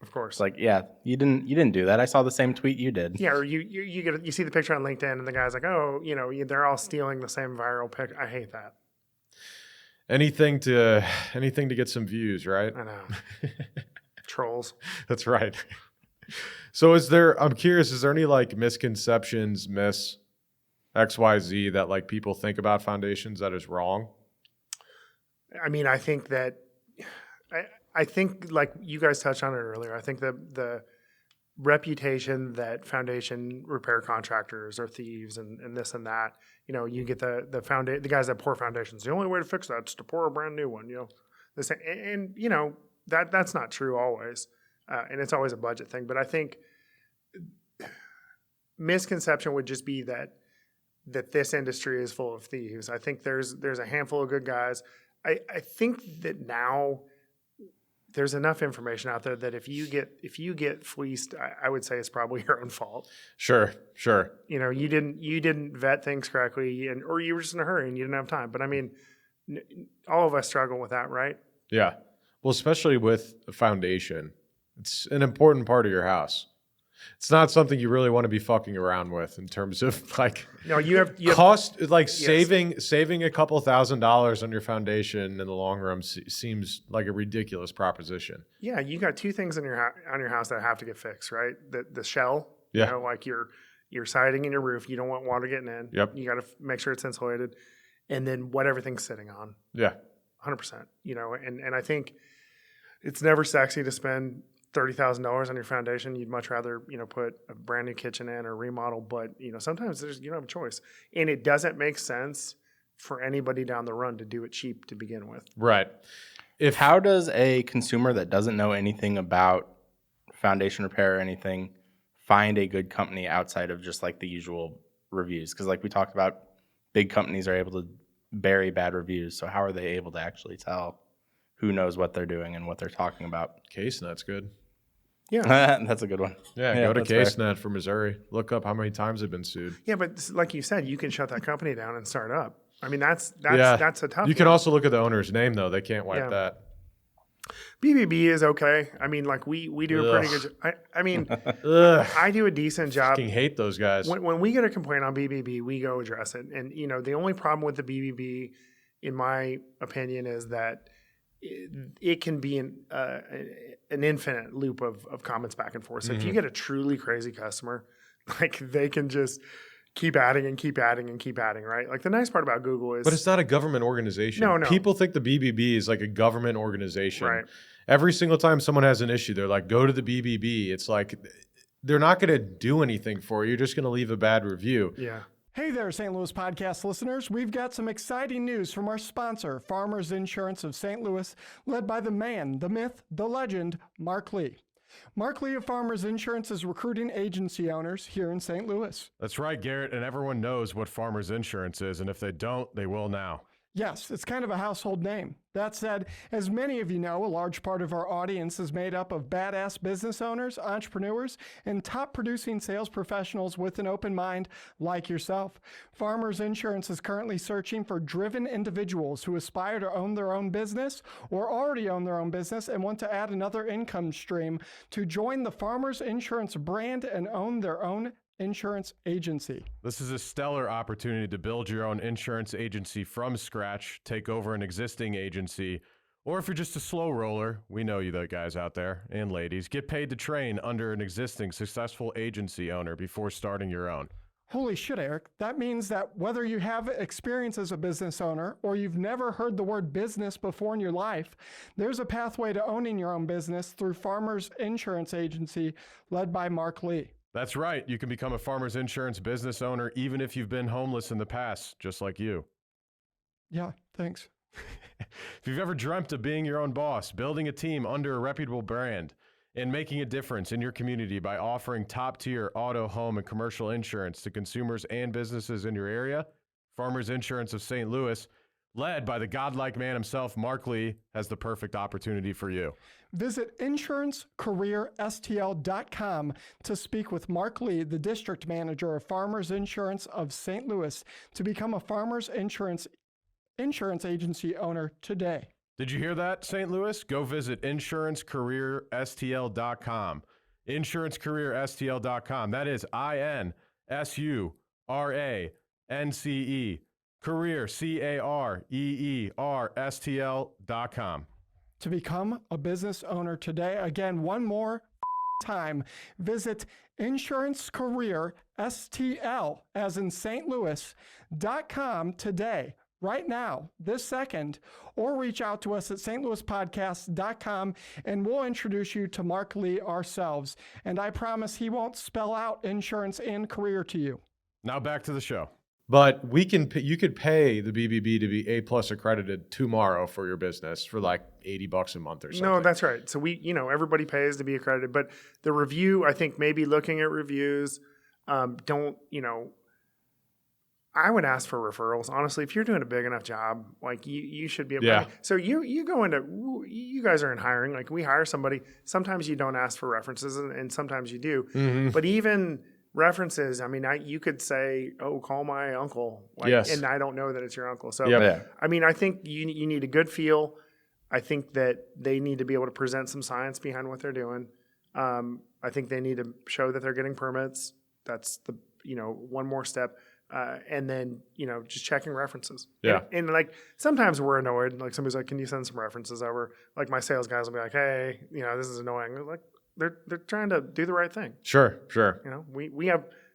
Of course. It's like, yeah, you didn't do that. I saw the same tweet you did. Yeah, or you see the picture on LinkedIn and the guy's like, oh, they're all stealing the same viral pic. I hate that. Anything to get some views, right? I know. Trolls. That's right. So I'm curious, is there any like misconceptions, XYZ that like people think about foundations that is wrong? I mean, I think that I think like you guys touched on it earlier. I think the reputation that foundation repair contractors are thieves and this and that. You get the guys that pour foundations. The only way to fix that is to pour a brand new one. That's not true always, and it's always a budget thing. But I think misconception would just be that this industry is full of thieves. I think there's a handful of good guys. I think that now there's enough information out there that if you get fleeced, I would say it's probably your own fault. Sure. You didn't vet things correctly, or you were just in a hurry and you didn't have time. But I mean, all of us struggle with that, right? Yeah. Well, especially with a foundation, it's an important part of your house. It's not something you really want to be fucking around with in terms of like cost, like saving a couple $1,000s on your foundation in the long run seems like a ridiculous proposition. Yeah, you got two things on your house that have to get fixed, right? The shell, like your siding and your roof. You don't want water getting in. Yep. You got to make sure it's insulated, and then what everything's sitting on. Yeah, 100%. And I think it's never sexy to spend $30,000 on your foundation. You'd much rather, put a brand new kitchen in or remodel, but sometimes you don't have a choice. And it doesn't make sense for anybody down the run to do it cheap to begin with. Right. How does a consumer that doesn't know anything about foundation repair or anything find a good company outside of just like the usual reviews? Because like we talked about, big companies are able to bury bad reviews. So how are they able to actually tell who knows what they're doing and what they're talking about? CaseNet's good. Yeah. That's a good one. Yeah, go to CaseNet for Missouri. Look up how many times they've been sued. Yeah, but like you said, you can shut that company down and start up. I mean, that's a tough You can also look at the owner's name, though. They can't wipe that. BBB is okay. I mean, like we do a pretty good job. I mean, I do a decent job. I fucking hate those guys. When we get a complaint on BBB, we go address it. And, the only problem with the BBB, in my opinion, is that it can be an infinite loop of comments back and forth. So if you get a truly crazy customer, like they can just keep adding and keep adding and keep adding, right? Like the nice part about Google is... But it's not a government organization. No. People think the BBB is like a government organization. Right. Every single time someone has an issue, they're like, go to the BBB. It's like, they're not going to do anything for you. You're just going to leave a bad review. Yeah. Hey there, St. Louis podcast listeners. We've got some exciting news from our sponsor, Farmers Insurance of St. Louis, led by the man, the myth, the legend, Mark Lee. Mark Lee of Farmers Insurance is recruiting agency owners here in St. Louis. That's right, Garrett, and everyone knows what Farmers Insurance is, and if they don't, they will now. Yes, it's kind of a household name. That said, as many of you know, a large part of our audience is made up of badass business owners, entrepreneurs, and top producing sales professionals with an open mind like yourself. Farmers Insurance is currently searching for driven individuals who aspire to own their own business or already own their own business and want to add another income stream to join the Farmers Insurance brand and own their own insurance agency. This is a stellar opportunity to build your own insurance agency from scratch, take over an existing agency, Or if you're just a slow roller, we know you, the guys out there and ladies, get paid to train under an existing successful agency owner before starting your own. Holy shit, Eric. That means that whether you have experience as a business owner or you've never heard the word business before in your life, there's a pathway to owning your own business through Farmers Insurance Agency led by Mark Lee. That's right. You can become a Farmers Insurance business owner even if you've been homeless in the past, just like you. Yeah, thanks. If you've ever dreamt of being your own boss, building a team under a reputable brand, and making a difference in your community by offering top-tier auto, home, and commercial insurance to consumers and businesses in your area, Farmers Insurance of St. Louis, led by the godlike man himself, Mark Lee, has the perfect opportunity for you. Visit insurancecareerstl.com to speak with Mark Lee, the district manager of Farmers Insurance of St. Louis, to become a Farmers Insurance agency owner today. Did you hear that, St. Louis? Go visit insurancecareerstl.com. Insurancecareerstl.com. That is INSURANCE, career, CAREERSTL.com. To become a business owner today, again, one more time, visit insurancecareerstl, as in St. Louis.com today. Right now, this second, or reach out to us at stlouispodcast.com and we'll introduce you to Mark Lee ourselves. And I promise he won't spell out insurance and career to you. Now back to the show. But you could pay the BBB to be A+ accredited tomorrow for your business for like $80 a month or something. No, that's right. So everybody pays to be accredited, but the review, I think maybe looking at reviews, I would ask for referrals. Honestly, if you're doing a big enough job, like you should be able to. So you go into, you guys are in hiring, like we hire somebody. Sometimes you don't ask for references and sometimes you do. Mm-hmm. But even references, I mean, you could say, oh, call my uncle. And I don't know that it's your uncle. So, I mean, I think you need a good feel. I think that they need to be able to present some science behind what they're doing. I think they need to show that they're getting permits. That's the, one more step. And then, just checking references. Yeah. And like, sometimes we're annoyed. Like somebody's like, can you send some references over? Like my sales guys will be like, hey, this is annoying. Like they're trying to do the right thing. Sure.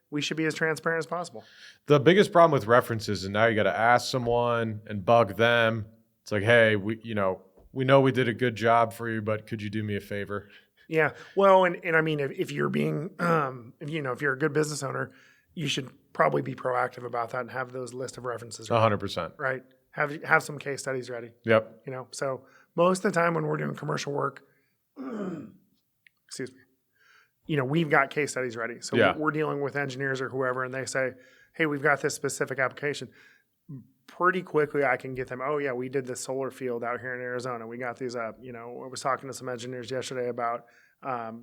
We should be as transparent as possible. The biggest problem with references, and now you got to ask someone and bug them. It's like, hey, we know we did a good job for you, but could you do me a favor? Yeah. Well, and I mean, if you're being, if you're a good business owner, you should probably be proactive about that and have those list of references. 100%. Right. Have some case studies ready. Yep. So most of the time when we're doing commercial work, excuse me, we've got case studies ready. So we're dealing with engineers or whoever, and they say, hey, we've got this specific application. Pretty quickly, I can get them, oh, yeah, we did this solar field out here in Arizona. We got these up. I was talking to some engineers yesterday about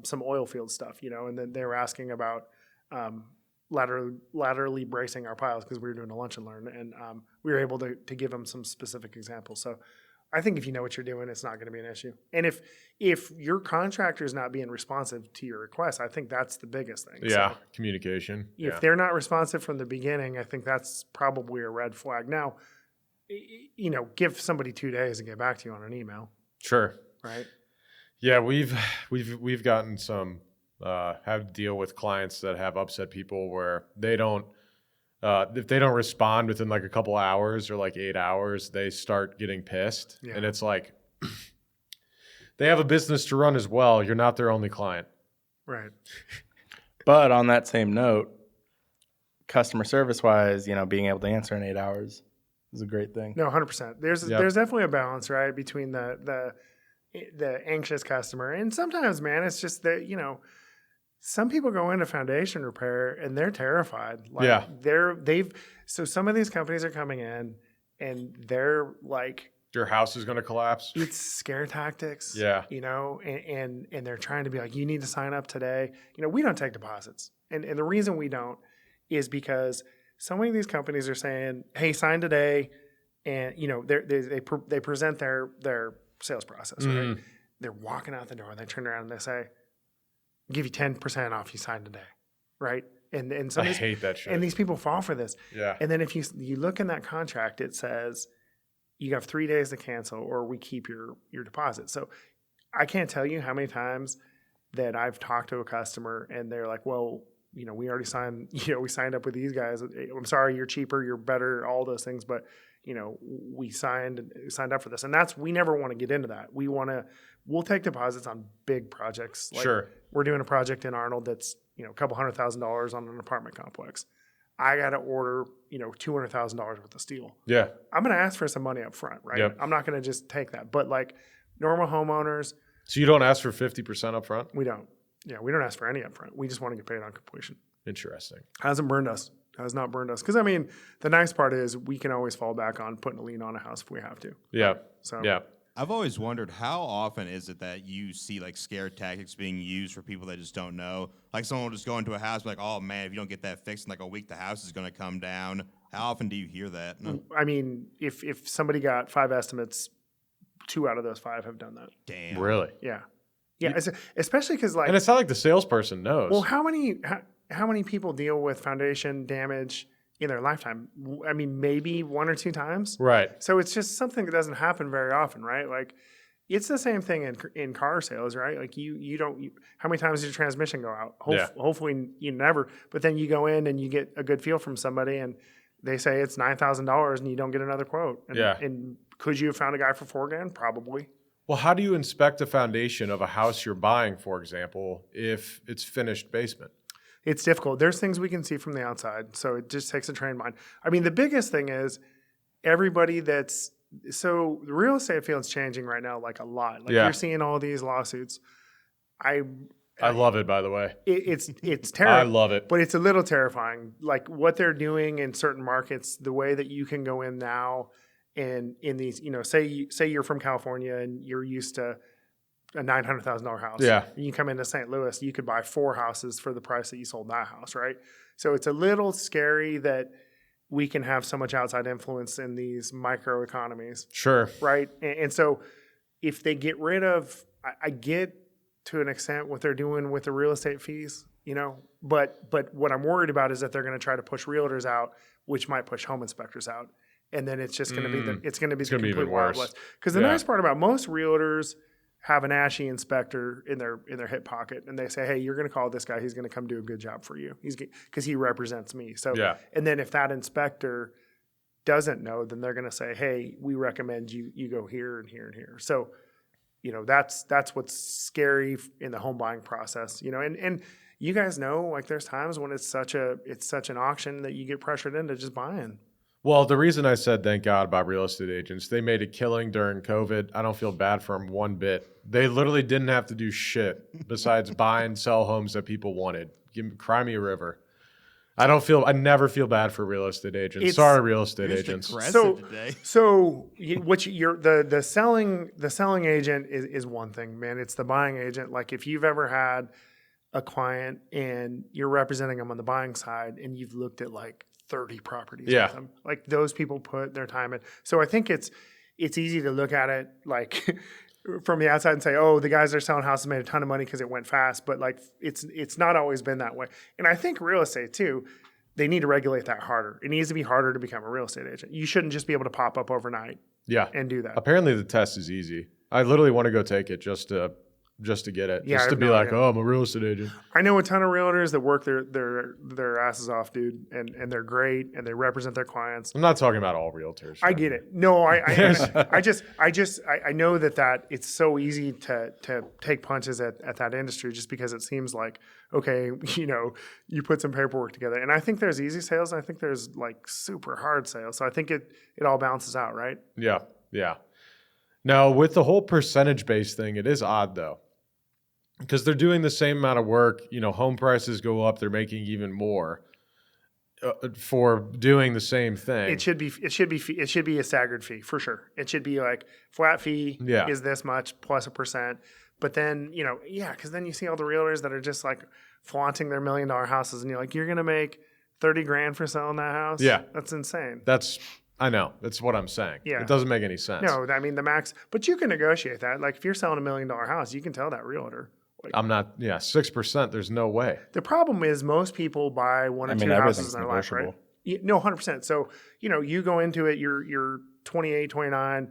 some oil field stuff, and then they were asking about laterally bracing our piles because we were doing a lunch and learn, and we were able to give them some specific examples. So I think if you know what you're doing, it's not going to be an issue. And if your contractor is not being responsive to your request, I think that's the biggest thing. Yeah, so communication. If they're not responsive from the beginning, I think that's probably a red flag. Now, give somebody 2 days to get back to you on an email. Sure. Right. Yeah, we've gotten some have to deal with clients that have upset people where they don't. If they don't respond within like a couple hours or like 8 hours, they start getting pissed. Yeah. And it's like, they have a business to run as well. You're not their only client. Right. But on that same note, customer service wise, being able to answer in 8 hours is a great thing. No, 100%. There's definitely a balance, right, between the anxious customer. And sometimes, man, it's just that, some people go into foundation repair and they're terrified. So some of these companies are coming in and they're like, your house is going to collapse. It's scare tactics. Yeah. And they're trying to be like, you need to sign up today. We don't take deposits. And the reason we don't is because so many of these companies are saying, hey, sign today. And, they present their sales process, right? Mm-hmm. They're walking out the door and they turn around and they say, give you 10% off you sign today, right? And so I hate that shit. And these people fall for this. Yeah. And then if you look in that contract, it says, you have 3 days to cancel or we keep your deposit. So I can't tell you how many times that I've talked to a customer and they're like, well, we already signed, we signed up with these guys. I'm sorry, you're cheaper, you're better, all those things. But, we signed up for this. And we never want to get into that. We'll take deposits on big projects. Like Sure. We're doing a project in Arnold that's, a couple $100,000 on an apartment complex. I got to order, $200,000 worth of steel. Yeah. I'm going to ask for some money up front, right? Yep. I'm not going to just take that. But like normal homeowners, So you don't ask for 50% up front? we don't. Yeah, we don't ask for any up front. We just want to get paid on completion. Interesting. Hasn't burned us. Has not burned us. Because, the nice part is we can always fall back on putting a lien on a house if we have to. Yeah. So Yeah. I've always wondered how often is it that you see like scare tactics being used for people that just don't know? Like someone will just go into a house and be like, oh man, if you don't get that fixed in like a week, the house is going to come down. How often do you hear that? If somebody got 5 estimates, 2 out of those 5 have done that. Damn. Really? Yeah. Yeah. Especially because And it's not like the salesperson knows. well, how many people deal with foundation damage in their lifetime? Maybe 1 or 2 times. right. So it's just something that doesn't happen very often, right? Like it's the same thing in car sales, right? Like how many times does your transmission go out? Hopefully you never, but then you go in and you get a good feel from somebody and they say it's $9,000 and you don't get another quote. And, Yeah. And could you have found a guy for $4,000? Probably. Well, how do you inspect the foundation of a house you're buying, for example, if it's finished basement? It's difficult. There's things we can see from the outside, so it just takes a trained mind. The biggest thing is everybody so the real estate field's changing right now, like a lot. Like you're seeing all these lawsuits. I love it, by the way. It's terrible. I love it. But it's a little terrifying. Like what they're doing in certain markets, the way that you can go in now and in these, say you're from California and you're used to a $900,000 house. Yeah. And you come into St. Louis, you could buy 4 houses for the price that you sold that house, right? So it's a little scary that we can have so much outside influence in these micro economies, Sure. right? And so if they get rid of, I get to an extent what they're doing with the real estate fees, but what I'm worried about is that they're going to try to push realtors out, which might push home inspectors out. And then it's just going to be the complete even Wild worse. West. Because the nice part about most realtors have an ASHI inspector in their hip pocket, and they say, "Hey, you're going to call this guy. He's going to come do a good job for you. Because he represents me." So, and then if that inspector doesn't know, then they're going to say, "Hey, we recommend you go here and here and here." So, that's what's scary in the home buying process. And you guys know, like there's times when it's such an auction that you get pressured into just buying. Well, the reason I said thank God about real estate agents, they made a killing during COVID. I don't feel bad for them one bit. They literally didn't have to do shit besides buy and sell homes that people wanted. Cry me a river. I never feel bad for real estate agents. Sorry, real estate agents. So the selling agent is one thing, man. It's the buying agent. Like if you've ever had a client and you're representing them on the buying side and you've looked at like 30 properties with them. Like those people put their time in. So I think it's easy to look at it like from the outside and say, oh, the guys that are selling houses made a ton of money because it went fast. But like it's not always been that way. And I think real estate too, they need to regulate that harder. It needs to be harder to become a real estate agent. You shouldn't just be able to pop up overnight and do that. Apparently the test is easy. I literally want to go take it just to get it. Just to be like, oh, I'm a real estate agent. I know a ton of realtors that work their asses off, dude, and they're great and they represent their clients. I'm not talking about all realtors. I get it. No, I know that it's so easy to take punches at that industry just because it seems like, okay, you put some paperwork together. And I think there's easy sales and I think there's like super hard sales. So I think it all balances out, right? Yeah. Yeah. Now with the whole percentage-based thing, it is odd though. Because they're doing the same amount of work, home prices go up, they're making even more for doing the same thing. It should be a staggered fee for sure. It should be like flat fee is this much plus a percent. But then, because then you see all the realtors that are just like flaunting their $1 million houses and you're like, you're going to make $30,000 for selling that house? Yeah. That's insane. I know. That's what I'm saying. Yeah. It doesn't make any sense. No, I mean the max, but you can negotiate that. Like if you're selling $1 million house, you can tell that realtor. Like, 6%, there's no way. The problem is most people buy one or two houses in their life, right? No, 100%. So, you go into it, you're 28, 29,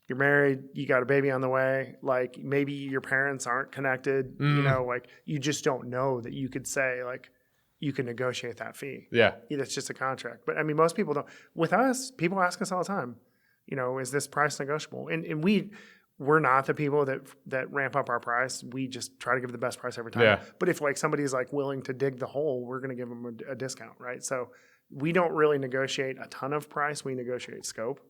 you're married, you got a baby on the way, like maybe your parents aren't connected, like you just don't know that you could say like you can negotiate that fee. Yeah. It's just a contract. But I mean, most people don't. With us, people ask us all the time, is this price negotiable? And we're not the people that ramp up our price. We just try to give the best price every time. Yeah. But if like somebody's like willing to dig the hole, we're going to give them a discount, right? So we don't really negotiate a ton of price. We negotiate scope.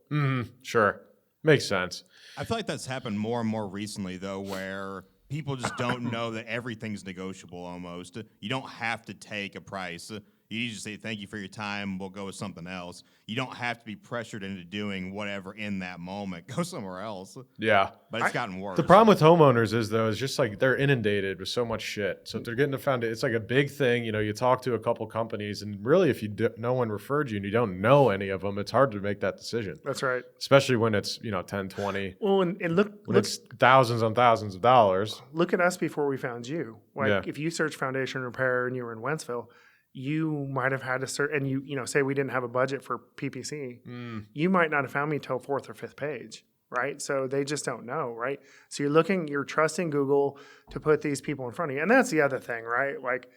Sure. Makes sense. I feel like that's happened more and more recently, though, where people just don't know that everything's negotiable almost. You don't have to take a price. You just say, thank you for your time. We'll go with something else. You don't have to be pressured into doing whatever in that moment. Go somewhere else. Yeah. But it's gotten worse. The problem with homeowners is, though, is just like they're inundated with so much shit. So if they're getting a foundation, it's like a big thing. You talk to a couple companies, and really, if no one referred you and you don't know any of them, it's hard to make that decision. That's right. Especially when it's 10, 20. Well, and look, It's thousands on thousands of dollars. look at us before we found you. Like Yeah. if you search foundation repair and you were in Wentzville, you might have had to search, and say we didn't have a budget for PPC, you might not have found me till 4th or 5th page, right? So they just don't know, right? So you're trusting Google to put these people in front of you. And that's the other thing, right? Like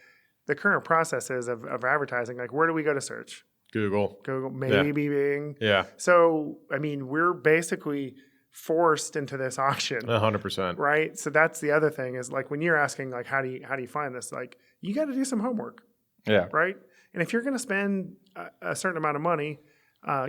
the current processes of advertising, like where do we go to search? Google, maybe Bing. Yeah. So, I mean, we're basically forced into this auction. 100%. Right. So that's the other thing is like when you're asking like how do you find this, like you got to do some homework. Yeah. Right. And if you're going to spend a certain amount of money,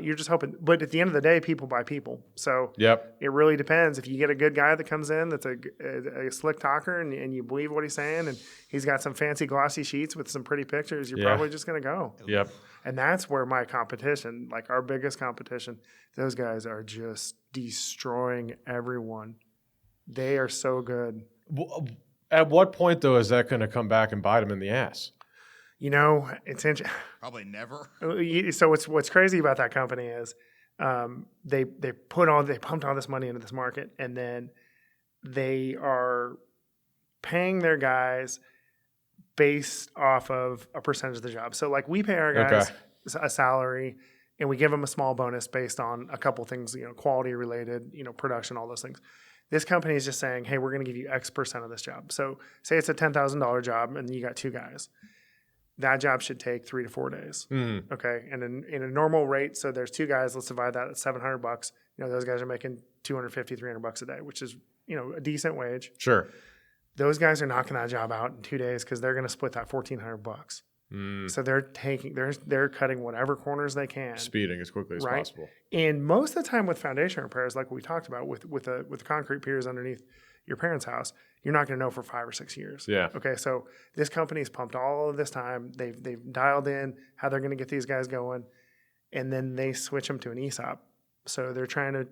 you're just hoping. But at the end of the day, people buy people. So Yep. it really depends. If you get a good guy that comes in that's a slick talker and you believe what he's saying and he's got some fancy glossy sheets with some pretty pictures, you're probably just going to go. Yep. And that's where my competition, like our biggest competition, those guys are just destroying everyone. They are so good. At what point, though, is that going to come back and bite them in the ass? It's interesting. Probably never. So what's crazy about that company is they pumped all this money into this market, and then they are paying their guys based off of a percentage of the job. So like we pay our guys a salary, and we give them a small bonus based on a couple things, quality related, production, all those things. This company is just saying, hey, we're going to give you X percent of this job. So say it's a $10,000 job, and you got 2 guys. That job should take 3 to 4 days. Okay. And in a normal rate, so there's 2 guys, let's divide that at $700. Those guys are making $250, $300 a day, which is, a decent wage. Sure. Those guys are knocking that job out in 2 days because they're going to split that $1,400. So they're cutting whatever corners they can. Speeding as quickly as possible. And most of the time with foundation repairs, like we talked about with the concrete piers underneath your parents' house, you're not going to know for 5 or 6 years. Yeah. Okay. So this company's pumped all of this time. They've dialed in how they're going to get these guys going, and then they switch them to an ESOP. So they're trying to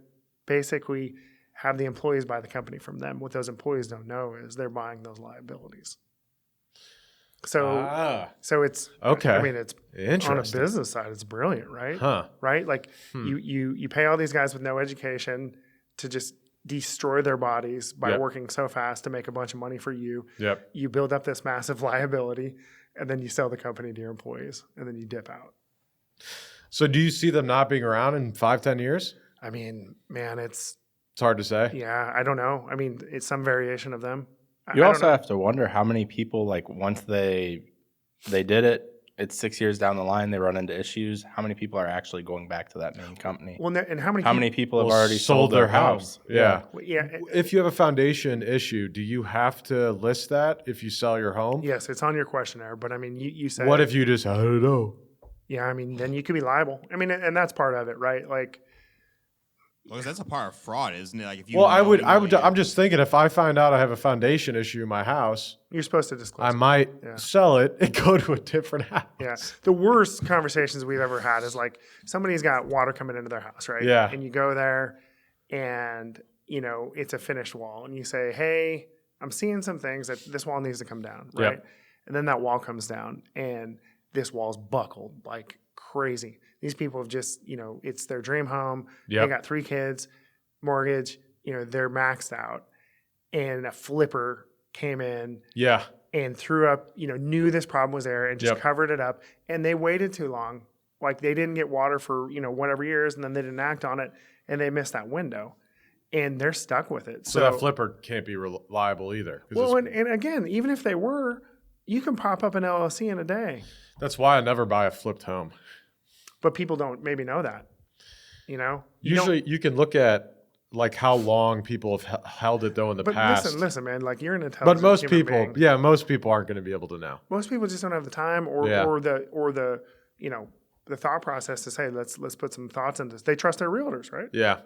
basically have the employees buy the company from them. What those employees don't know is they're buying those liabilities. So it's okay. I mean, it's interesting. on a business side, it's brilliant, right? Huh. Right? Like you pay all these guys with no education to just destroy their bodies by working so fast to make a bunch of money for you. Yep. You build up this massive liability, and then you sell the company to your employees, and then you dip out. So do you see them not being around in 5-10 years? I mean, man, it's hard to say. Yeah, I don't know. I mean, it's some variation of them. You also have to wonder how many people, like, once they did it, it's 6 years down the line, they run into issues. How many people are actually going back to that main company? Well, and how many people have already sold their house? Yeah. Yeah. If you have a foundation issue, do you have to list that if you sell your home? Yes, it's on your questionnaire. But I mean, you say, what if you just, I don't know? Yeah, I mean, then you could be liable. I mean, and that's part of it, right? Like, well, that's a part of fraud, isn't it? Like if you. Well, I'm just thinking if I find out I have a foundation issue in my house, you're supposed to disclose. I might sell it and go to a different house. Yeah. The worst conversations we've ever had is like somebody's got water coming into their house, right? Yeah. And you go there and, it's a finished wall. And you say, hey, I'm seeing some things that this wall needs to come down, right? Yep. And then that wall comes down and this wall's buckled like crazy. These people have just, it's their dream home. Yep. They got 3 kids, mortgage, they're maxed out. And a flipper came in and threw up, knew this problem was there and just covered it up. And they waited too long Like they didn't get water for, whatever years, and then they didn't act on it, and they missed that window, and they're stuck with it. So that flipper can't be reliable either. Well, and again, even if they were, you can pop up an LLC in a day. That's why I never buy a flipped home. But people don't maybe know that, Usually you can look at like how long people have held it though in the past. But listen, man, like you're an intelligent But most human people, being. most people aren't going to be able to know. Most people just don't have the time or the the thought process to say, let's put some thoughts into this. They trust their realtors, right? Yeah.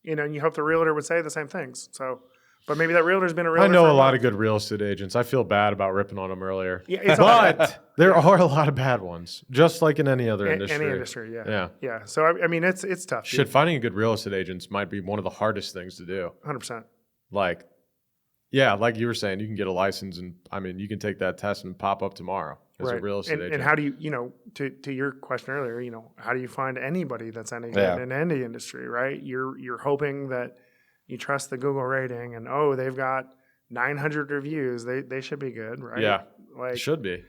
And you hope the realtor would say the same things. So, but maybe that realtor's been a realtor. I know for a lot month. of good real estate agents. I feel bad about ripping on them earlier. Yeah, it's but there are a lot of bad ones, just like in any other industry. Any industry, yeah. Yeah. Yeah. So, I mean, it's tough. Shit, finding a good real estate agent might be one of the hardest things to do. 100%. Like, yeah, like you were saying, you can get a license and, I mean, you can take that test and pop up tomorrow as a real estate agent. And how do you, to your question earlier, how do you find anybody that's any good in any industry, right? You're hoping that you trust the Google rating and, they've got 900 reviews. They should be good, right? Yeah, like should be.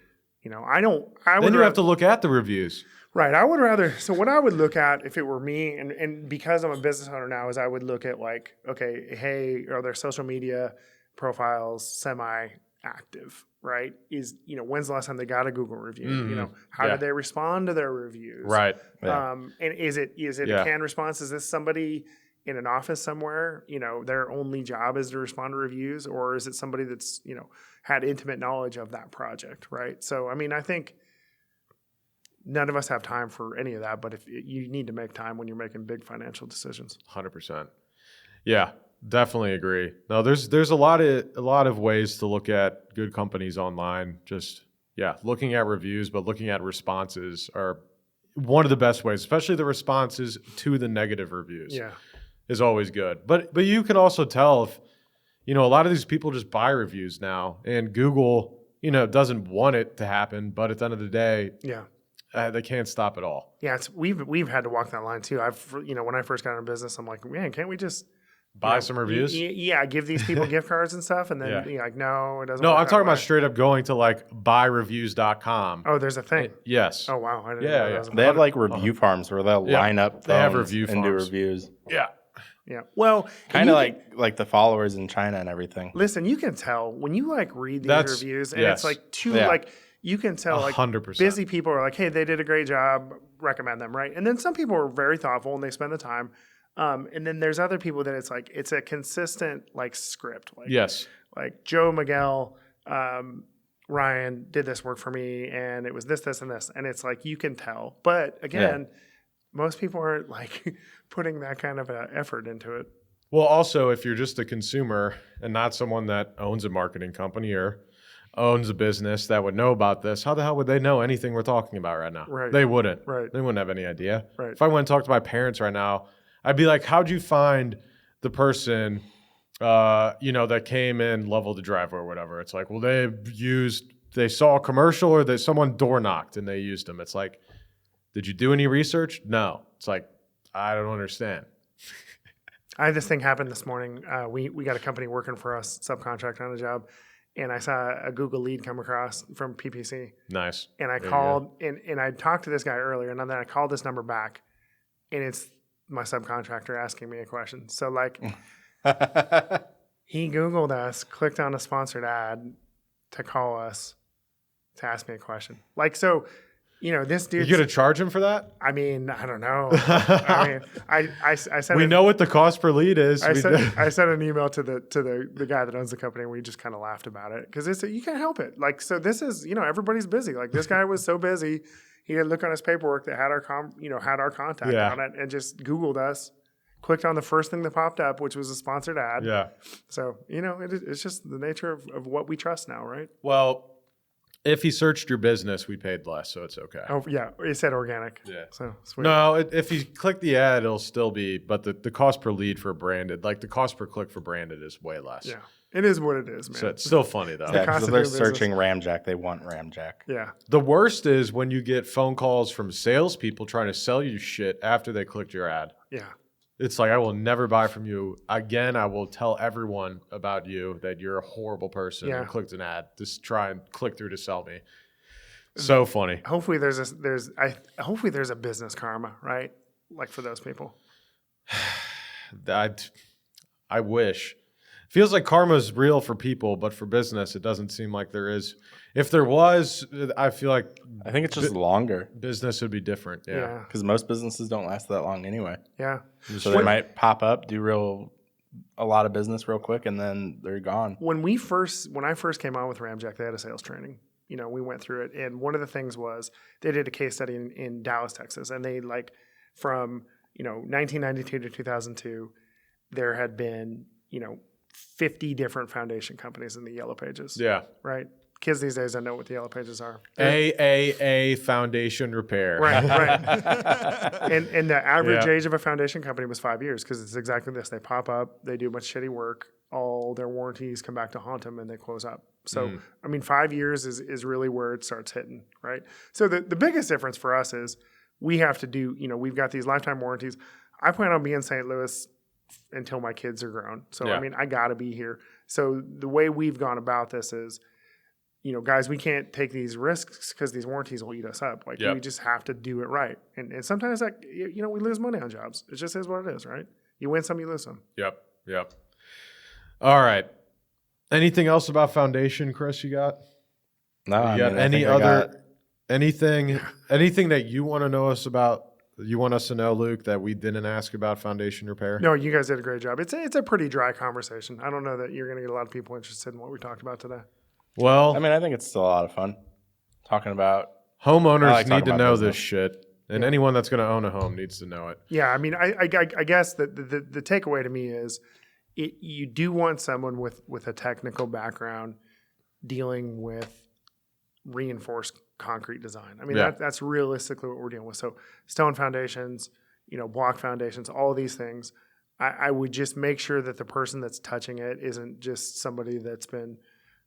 Then you have to look at the reviews. Right. I would rather, so what I would look at if it were me, and because I'm a business owner now, is I would look at like, okay, hey, are their social media profiles semi-active, right? When's the last time they got a Google review? Mm-hmm. How did they respond to their reviews? Right. Yeah. And is it a canned response? Is this somebody in an office somewhere, their only job is to respond to reviews, or is it somebody that's, had intimate knowledge of that project, right? So, I mean, I think none of us have time for any of that, but if you need to make time when you're making big financial decisions. 100%. Yeah, definitely agree. No, there's a lot of ways to look at good companies online. Just, looking at reviews, but looking at responses are one of the best ways, especially the responses to the negative reviews. Yeah. Is always good. But you can also tell if, a lot of these people just buy reviews now, and Google, doesn't want it to happen, but at the end of the day, they can't stop it all. Yeah, we've had to walk that line too. When I first got into business, I'm like, man, can't we just buy some reviews? Give these people gift cards and stuff, and then like, no, it doesn't. No, work I'm that talking way. about straight up going to like buyreviews.com. Oh, there's a thing. Yes. Oh wow, I didn't know that was a They have like review farms where they'll line up They have phones review and do farms. reviews. Yeah. Yeah. Well, Kind of like the followers in China and everything. listen, you can tell when you like read these That's- reviews, and yes. it's like Yeah. like you can tell like 100%. busy people are like, hey, they did a great job, recommend them, right? And then some people are very thoughtful and they spend the time. And then there's other people that it's like it's a consistent like script, like Yes. like Joe Miguel, Ryan did this work for me, and it was this, and this, and it's like you can tell. But again, most people aren't like putting that kind of effort into it. Well, also, if you're just a consumer and not someone that owns a marketing company or owns a business that would know about this, how the hell would they know anything we're talking about right now? Right. They wouldn't. Right. They wouldn't have any idea. Right. If I went and talked to my parents right now, I'd be like, how'd you find the person, that came in, leveled the driveway or whatever? It's like, well, they saw a commercial or that someone door knocked and they used them. It's like, did you do any research? No. It's like, I don't understand. I had this thing happen this morning. We got a company working for us, subcontract on a job, and I saw a Google lead come across from PPC. Nice. And I There you called, and I talked to this guy earlier, and then I called this number back, and it's my subcontractor asking me a question. So like, he Googled us, clicked on a sponsored ad to call us to ask me a question. Like, so, this dude. You gonna charge him for that? I mean, I don't know. I said We know what the cost per lead is. I sent an email to the guy that owns the company, and we just kind of laughed about it because you can't help it. Like, so this is, everybody's busy. Like, this guy was so busy, he had to look on his paperwork that had our contact on it, and just Googled us, clicked on the first thing that popped up, which was a sponsored ad. Yeah. So it's just the nature of what we trust now, right? Well, if he searched your business, we paid less, so it's okay. Oh yeah, it said organic. Yeah. So sweet. No, if you click the ad, it'll still be, but the cost per lead for branded, like the cost per click for branded is way less. Yeah, it is what it is, man. So it's still funny though. Yeah, cost because of they're doing business. searching Ramjack. They want Ramjack. Yeah. The worst is when you get phone calls from salespeople trying to sell you shit after they clicked your ad. Yeah. It's like, I will never buy from you again. I will tell everyone about you that you're a horrible person and clicked an ad. Just try and click through to sell me. So funny. hopefully hopefully there's a business karma, right? Like for those people. I wish. Feels like karma is real for people, but for business, it doesn't seem like there is. If there was, I feel like I think it's just longer business would be different. Yeah. because most businesses don't last that long anyway. Yeah. So they might pop up, do a lot of business real quick, and then they're gone. When I first came on with Ramjack, they had a sales training. We went through it, and one of the things was they did a case study in Dallas, Texas, and they from 1992 to 2002, there had been 50 different foundation companies in the Yellow Pages. Yeah. Right. Kids these days don't know what the Yellow Pages are. AAA Foundation Repair. Right. and the average Yeah. age of a foundation company was 5 years because it's exactly this. They pop up, they do a bunch of shitty work, all their warranties come back to haunt them, and they close up. So, 5 years is really where it starts hitting, right? So the biggest difference for us is we have to do, we've got these lifetime warranties. I plan on being in St. Louis until my kids are grown. So, Yeah. I got to be here. So the way we've gone about this is, guys, we can't take these risks because these warranties will eat us up. Yep. We just have to do it right. And sometimes, we lose money on jobs. It just is what it is, right? You win some, you lose some. Yep. All right. Anything else about foundation, Chris? You got? No, You got anything that you want to know us about? You want us to know, Luke, that we didn't ask about foundation repair? No, you guys did a great job. It's a pretty dry conversation. I don't know that you're going to get a lot of people interested in what we talked about today. Well, I think it's still a lot of fun talking about. homeowners I like need talking to about know business. this shit, and anyone that's going to own a home needs to know it. Yeah, I guess the takeaway to me is you do want someone with a technical background dealing with reinforced concrete design. That's realistically what we're dealing with. So stone foundations, block foundations, all these things. I would just make sure that the person that's touching it isn't just somebody that's been,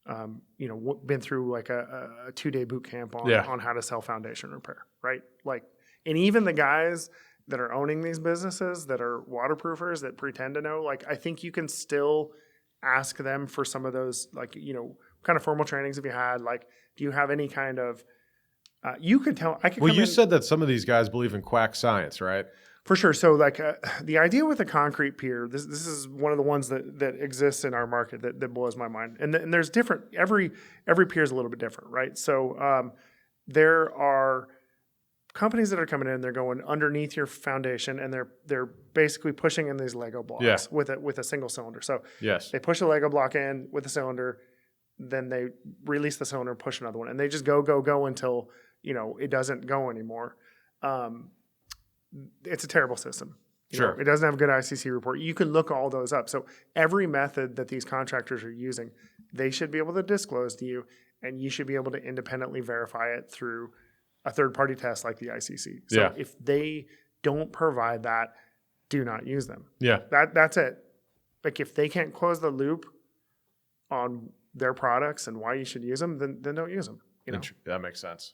been through like a 2-day boot camp on how to sell foundation repair, right? And even the guys that are owning these businesses that are waterproofers that pretend to know, I think you can still ask them for some of those, kind of formal trainings have you had? Do you have any kind of, you could tell, I could Well, come you in- said that some of these guys believe in quack science, right? For sure. So the idea with a concrete pier, this is one of the ones that exists in our market that blows my mind. And there's different, every pier is a little bit different, right? So there are companies that are coming in, they're going underneath your foundation and they're basically pushing in these Lego blocks with a single cylinder. So Yes. they push a Lego block in with a cylinder, then they release the cylinder and push another one. And they just go until, it doesn't go anymore. It's a terrible system. Sure. It doesn't have a good ICC report. You can look all those up. So every method that these contractors are using, they should be able to disclose to you, and you should be able to independently verify it through a third-party test like the ICC. So if they don't provide that, do not use them. Yeah. That's it. If they can't close the loop on their products and why you should use them, then don't use them. That makes sense.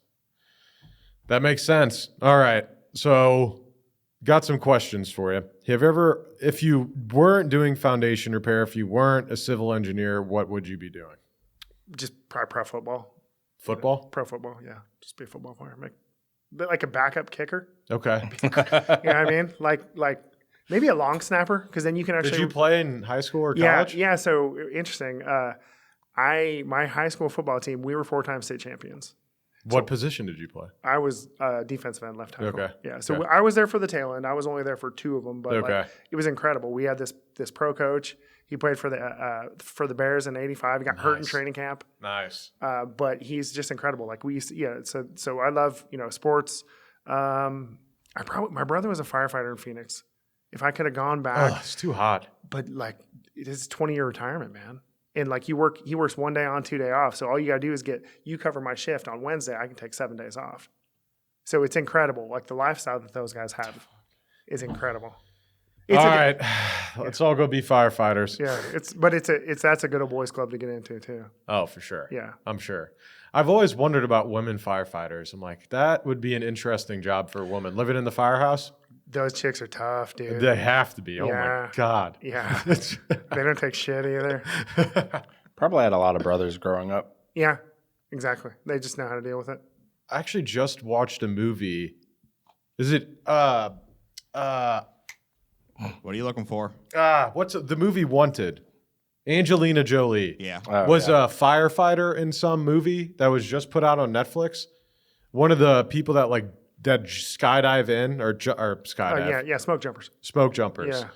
All right. So got some questions for you. If you weren't doing foundation repair, if you weren't a civil engineer, what would you be doing? Just probably pro football. Football? Pro football, yeah. Just be a football player. But like a backup kicker. Okay. You know what I mean? Like maybe a long snapper, because then you can actually. Did you play in high school or college? Yeah. So interesting. My high school football team, we were 4-time state champions. What position did you play? I was defensive end, left tackle. Okay. Yeah. So Okay. I was there for the tail end. I was only there for 2 of them, but Okay. it was incredible. We had this pro coach. He played for the Bears in '85. He got hurt in Nice. training camp. Nice. But he's just incredible. We used to, so I love, sports. My brother was a firefighter in Phoenix. If I could have gone back, Oh, it's too hot. but it is 20-year retirement, man. And he works 1 day on, 2 day off. So all you got to do is you cover my shift on Wednesday. I can take 7 days off. So it's incredible. The lifestyle that those guys have is incredible. All right. Let's all go be firefighters. Yeah. That's a good old boys club to get into too. Oh, for sure. Yeah. I'm sure. I've always wondered about women firefighters. I'm like, that would be an interesting job for a woman. Living in the firehouse? Those chicks are tough, dude. They have to be. Oh, Yeah. my God. Yeah. They don't take shit either. Probably had a lot of brothers growing up. Yeah, exactly. They just know how to deal with it. I actually just watched a movie. Is it What are you looking for? what's the movie Wanted? Angelina Jolie Yeah. was a firefighter in some movie that was just put out on Netflix. One of the people that skydive in or skydive, yeah, smoke jumpers. smoke jumpers. Yeah.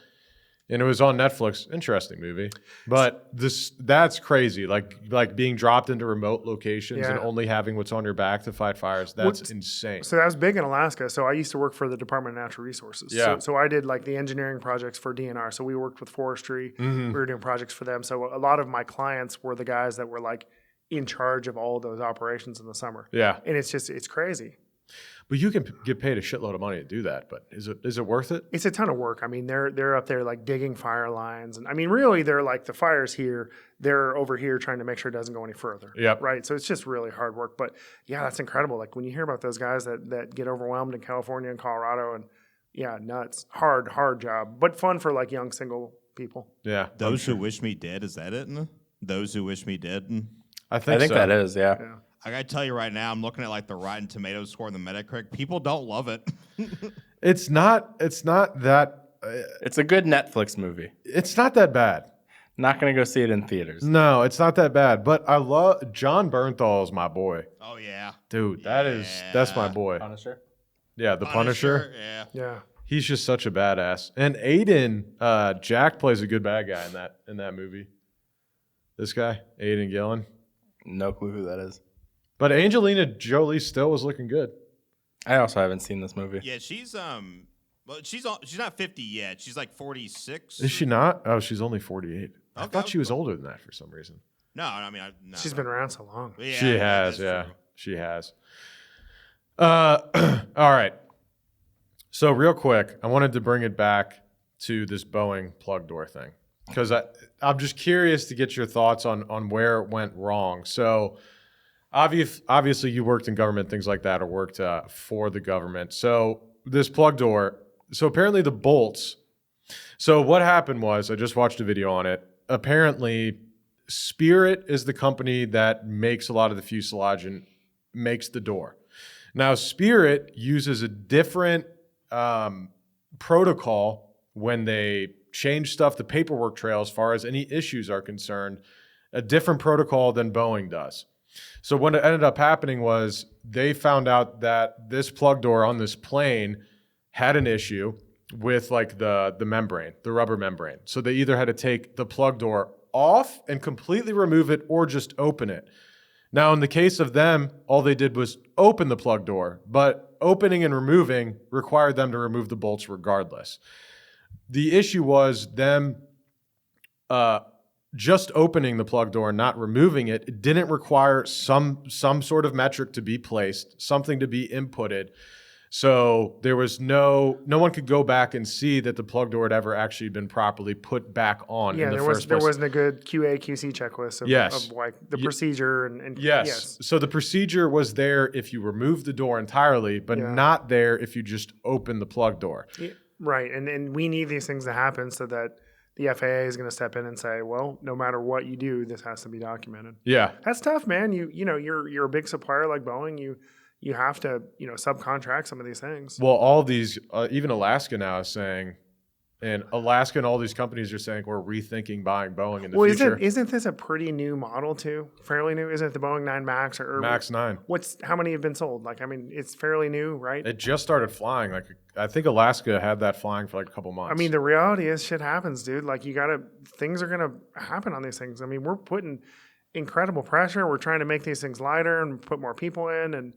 And it was on Netflix. Interesting movie. But that's crazy. Like being dropped into remote locations and Yeah. only having what's on your back to fight fires. That's insane. So that was big in Alaska. So I used to work for the Department of Natural Resources. Yeah. So I did like the engineering projects for DNR. So we worked with forestry. Mm-hmm. We were doing projects for them. So a lot of my clients were the guys that were like in charge of all those operations in the summer. Yeah. And it's crazy. But you can get paid a shitload of money to do that. But is it worth it? It's a ton of work. I mean, they're up there like digging fire lines, and I mean, really, they're like the fire's here. They're over here trying to make sure it doesn't go any further. Yep. Right. So it's just really hard work. But yeah, that's incredible. Like when you hear about those guys that get overwhelmed in California and Colorado, and yeah, nuts. Hard job, but fun for like young single people. Yeah. Those Who Wish Me Dead, is that it? Those Who Wish Me Dead? I think so. that is, yeah. I gotta tell you right now, I'm looking at like the Rotten Tomatoes score and the Metacritic. People don't love it. It's not that. It's a good Netflix movie. It's not that bad. Not going to go see it in theaters. No, it's not that bad. But I love John Bernthal is my boy, Oh yeah, dude. That's my boy. Punisher? Yeah, the Punisher. Yeah. Yeah. He's just such a badass. And Aiden, Jack plays a good bad guy in that movie. This guy, Aiden Gillen. No clue who that is. But Angelina Jolie still was looking good. I also haven't seen this movie. Yeah, she's she's not 50 yet. She's like 46. Is she not? Oh, she's only 48. I Okay. thought she was older than that for some reason. No, I mean, no. She's been around so long. Yeah, She has, that's yeah. true. She has. All right. So real quick, I wanted to bring it back to this Boeing plug door thing because I'm just curious to get your thoughts on where it went wrong. So obviously you worked in government, things like that, or worked for the government. So this plug door, so apparently the bolts. So what happened was I just watched a video on it. Apparently Spirit is the company that makes a lot of the fuselage and makes the door. Now Spirit uses a different protocol when they change stuff, the paperwork trail as far as any issues are concerned, a different protocol than Boeing does. So what ended up happening was they found out that this plug door on this plane had an issue with like the membrane, the rubber membrane. So they either had to take the plug door off and completely remove it or just open it. Now, in the case of them, all they did was open the plug door, but opening and removing required them to remove the bolts regardless. The issue was them just opening the plug door and not removing it. It didn't require some sort of metric to be placed, something to be inputted. So there was no one could go back and see that the plug door had ever actually been properly put back on. Yeah, in the there first place. wasn't a good QA/QC checklist of, Yes. of like the procedure and Yes. So the procedure was there if you remove the door entirely, but Yeah. not there if you just open the plug door. Yeah, right. And we need these things to happen so that the FAA is going to step in and say, well, no matter what you do, this has to be documented. Yeah. That's tough, man. You're a big supplier like Boeing. You have to, subcontract some of these things. Well, all these, even Alaska now is saying, and Alaska and all these companies are saying we're rethinking buying Boeing in the future. Isn't this a pretty new model too? Fairly new? Isn't it the Boeing 9 Max or Max 9. how many have been sold? Like, I mean, it's fairly new, right? It just started flying. Like I think Alaska had that flying for like a couple months. I mean, the reality is shit happens, dude. Like things are going to happen on these things. I mean, we're putting incredible pressure. We're trying to make these things lighter and put more people in and,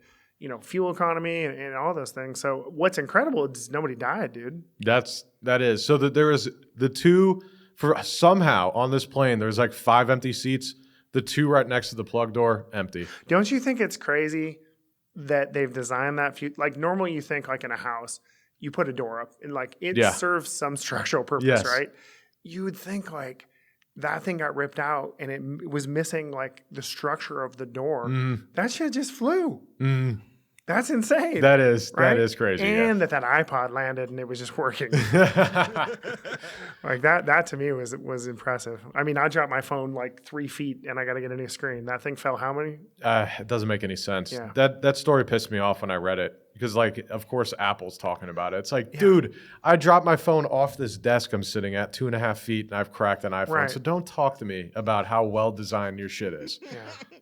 fuel economy and all those things. So what's incredible is nobody died, dude. that is. So that there is the two for somehow on this plane, there's like 5 empty seats. The 2 right next to the plug door, empty. Don't you think it's crazy that they've designed that? Like normally you think like in a house, you put a door up and like it serves some structural purpose, Yes. right? You would think like that thing got ripped out and it was missing like the structure of the door. That shit just flew. That's insane. That is right? crazy. And that iPod landed and it was just working. Like that to me was impressive. I mean, I dropped my phone like 3 feet and I got to get a new screen. That thing fell how many? It doesn't make any sense. Yeah. That story pissed me off when I read it because, like, of course, Apple's talking about it. It's like, dude, I dropped my phone off this desk I'm sitting at 2.5 feet and I've cracked an iPhone. Right. So don't talk to me about how well designed your shit is. Yeah.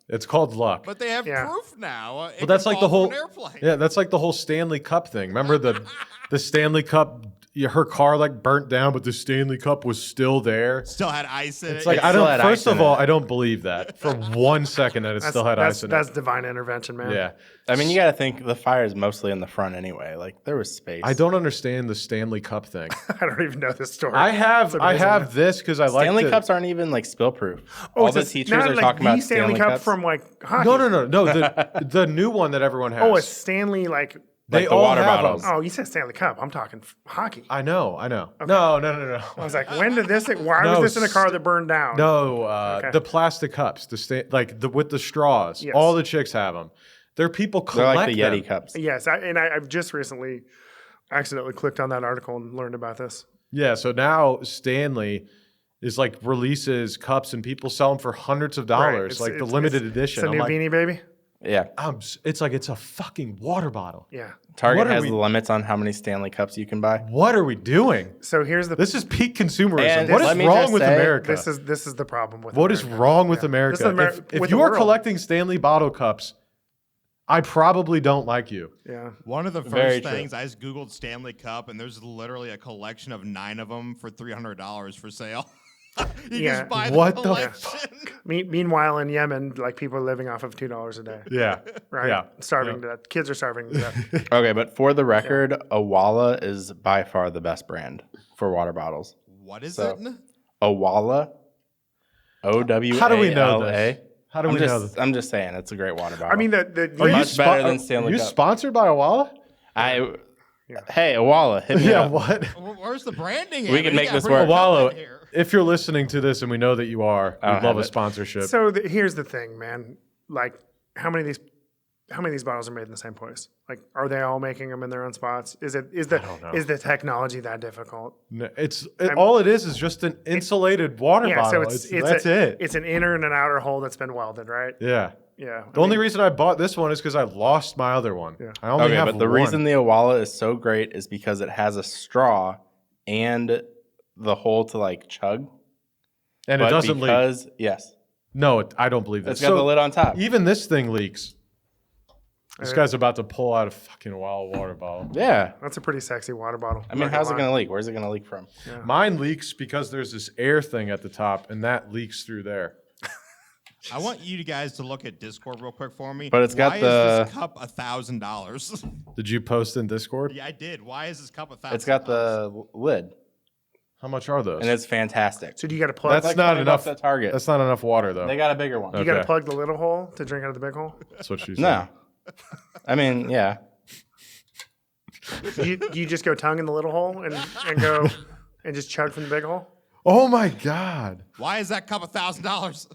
It's called luck. But they have Yeah. proof now. Well, that's like the whole airplane. yeah. That's like the whole Stanley Cup thing. Remember the Stanley Cup? Her car like burnt down, but the Stanley Cup was still there. Still had ice in it. It's like It still had First ice of in all, it. I don't believe that for 1 second that it still had ice in That's it. divine intervention, man. Yeah, I mean, you got to think the fire is mostly in the front anyway. Like there was space. I don't understand the Stanley Cup thing. I don't even know this story. I have amazing. this because I like Stanley Cups aren't even like spill proof. Oh, All the it's teachers not are like talking the about Stanley Cup from like hockey. No. The new one that everyone has. Oh, it's Stanley like. they the all water have bottles. them. Oh, you said Stanley Cup. I'm talking hockey. I know. No. I was like, when did this? Why No, was this in a car that burned down? No, Okay. the plastic cups, with the straws. Yes. All the chicks have them. There are people They're collect like the them. Yeti cups. Yes, I've just recently accidentally clicked on that article and learned about this. Yeah, so now Stanley is like releases cups and people sell them for hundreds of dollars, Right. like the limited edition. It's a I'm new like, Beanie Baby. Yeah. it's like it's a fucking water bottle. Yeah. Target What are has we- limits on how many Stanley Cups you can buy. What are we doing? So here's the. This is peak consumerism. And What let is me wrong just with say, America? This is the problem with. What is America. wrong with Yeah. America? This is If with you the are world. collecting Stanley bottle cups, I probably don't like you. Yeah. One of the Very first true. things I just Googled Stanley Cup, and there's literally a collection of 9 of them for $300 for sale. You Yeah. just buy What the the collection. Meanwhile, in Yemen, like people are living off of $2 a day. Yeah. Right. Yeah. Starving to death. Kids are starving to death. Okay, but for the record, Awala is by far the best brand for water bottles. What is So- it? Awala. OWALA. How do we know this? How do we know this? I'm just saying it's a great water bottle. I mean, Are you Much better than Stanley Are you Cup. sponsored by Awala? Hey, Awala, hit me Yeah, up. what? Where's the branding? We at? can make got this pretty work. good Awala, content here. if you're listening to this, and we know that you are, I don't we'd love have a it. sponsorship. So here's the thing, man. Like, how many of these bottles are made in the same place? Like, are they all making them in their own spots? Is the technology that difficult? No, all it is just an insulated water Yeah. bottle. So That's it. It's an inner and an outer hole that's been welded, right? Yeah. Yeah. The only reason I bought this one is because I lost my other one. Yeah. I only Okay, have but the one. reason the Awala is so great is because it has a straw and the hole to like chug. and it But doesn't leak. because, yes, No, I don't believe that. it's got the lid on top. Even this thing leaks. This guy's about to pull out a fucking wild water bottle. Yeah. That's a pretty sexy water bottle. I mean, how's it going to leak? Where's it going to leak from? Mine leaks because there's this air thing at the top, and that leaks through there. I want you guys to look at Discord real quick for me. But it's got Why the- is this cup $1,000? Did you post in Discord? Yeah, I did. Why is this cup $1,000? It's got the lid, How much are those? and it's fantastic. So do you got to plug? That's Like not 20 enough. bucks at Target. That's not enough water, though. They got a bigger one. you got to okay. plug the little hole to drink out of the big hole. That's what she said. No. I mean, yeah. Do you just go tongue in the little hole and go and just chug from the big hole? Oh my god. Why is that cup $1,000?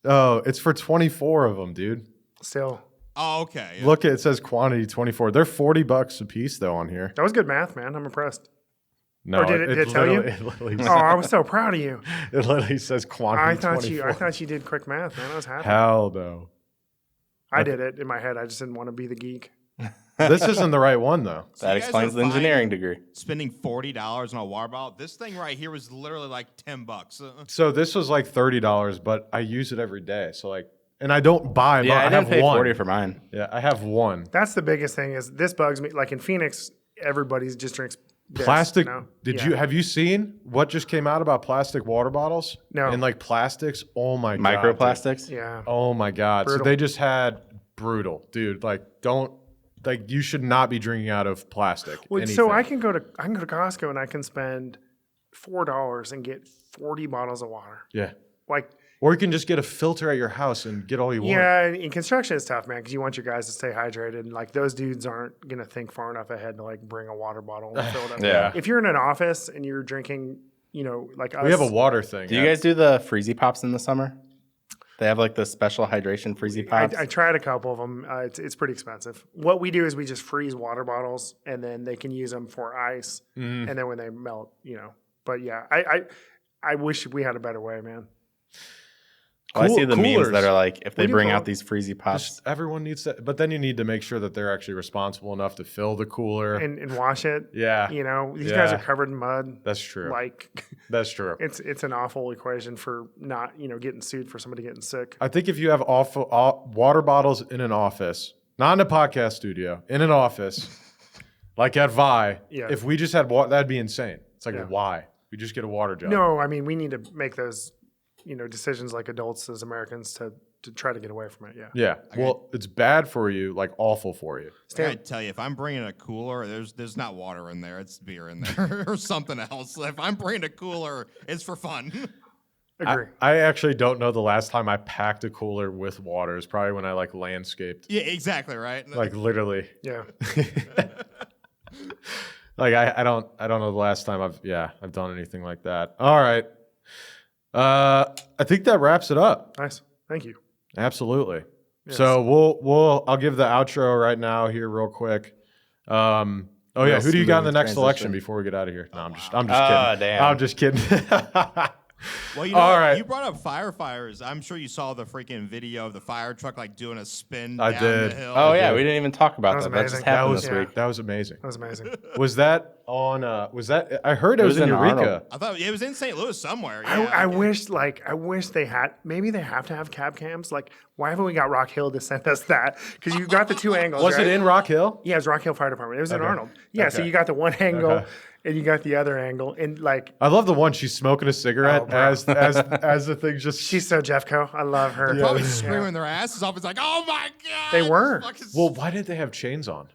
Oh, it's for 24 of them, dude. Still, Oh, okay. Look, it says quantity 24. They're $40 a piece though on here. that was good math, man. I'm impressed. No, Or did it tell you? It literally, Oh, I was so proud of you. it literally says quantity I thought 24. you did quick math, man. I was happy. Hell no. I did it in my head. I just didn't want to be the geek. This isn't the right one though. So That you guys explains are the engineering degree. Spending $40 on a water bottle. This thing right here was literally like $10. So this was like $30, but I use it every day. So like, and I don't buy. Yeah, I have didn't pay one. 40 for mine. Yeah, I have one. That's the biggest thing. Is this bugs me? Like in Phoenix, everybody's just drinks this, Plastic. you know? Did Yeah. you have you seen what just came out about plastic water bottles? No. And like plastics. Oh my god. dude. Microplastics? Yeah. Oh my god. Brutal. So they just had brutal, dude. Like you should not be drinking out of plastic. Well, so I anything. can go to Costco and I can spend $4 and get 40 bottles of water. Yeah. Like, Or you can just get a filter at your house and get all you want. yeah, in construction it's tough, man, because you want your guys to stay hydrated, and like those dudes aren't gonna think far enough ahead to like bring a water bottle and fill it up. Yeah. If you're in an office and you're drinking, like us, We have a water thing. Do you guys do the freezy pops in the summer? They have like the special hydration freezy pops. I tried a couple of them. It's pretty expensive. What we do is we just freeze water bottles, and then they can use them for ice, and then when they melt, But yeah, I wish we had a better way, man. Well, I see the memes coolers. that are like, if they What do you bring call out it? these freezy pops, Just everyone needs to, but then you need to make sure that they're actually responsible enough to fill the cooler. And wash it. Yeah. These guys Yeah. are covered in mud. That's true. Like, That's true. it's an awful equation for not getting sued for somebody getting sick. I think if you have water bottles in an office, not in a podcast studio, in an office, like at Vi, Yeah. if we just had water, that'd be insane. It's like, Yeah. why? We just get a water jug. No, I mean we need to make those decisions like adults as Americans to try to get away from it. Yeah. Yeah. Well, it's bad for you, like awful for you. I gotta tell you, if I'm bringing a cooler, there's not water in there. It's beer in there or something else. If I'm bringing a cooler, it's for fun. Agree. I actually don't know the last time I packed a cooler with water. It's probably when I like landscaped. Yeah, exactly right. Like literally. Yeah. Like I don't know the last time I've done anything like that. All right. I think that wraps it up. Nice. Thank you. Absolutely. Yes. So I'll give the outro right now here real quick. Who do you got in the smooth next election transition. before we get out of here? No, I'm just Ah, kidding. damn. I'm just kidding. Well, All right. you brought up firefighters. I'm sure you saw the freaking video of the fire truck like doing a spin I down did. the hill. oh yeah, did. we didn't even talk about That was that. That just amazing. happened was this yeah. week. That was amazing. That was amazing. Was that on was that I heard it was was in in Eureka. Arnold. I thought it was in St. Louis somewhere. Yeah. I wish they had, maybe they have to have cab cams. Like, why haven't we got Rock Hill to send us that? Because you got the two angles. Was right? it in Rock Hill? Yeah, it was Rock Hill Fire Department. It was in Okay. Arnold. Yeah, so Okay. you got the one angle Okay. and you got the other angle. And like, I love the one she's smoking a cigarette Oh, bro. as the thing just she's so Jeffco. I love her. They're probably Yeah. screaming their asses off. It's like, oh my god, They were. Fucking Well, why did they have chains on?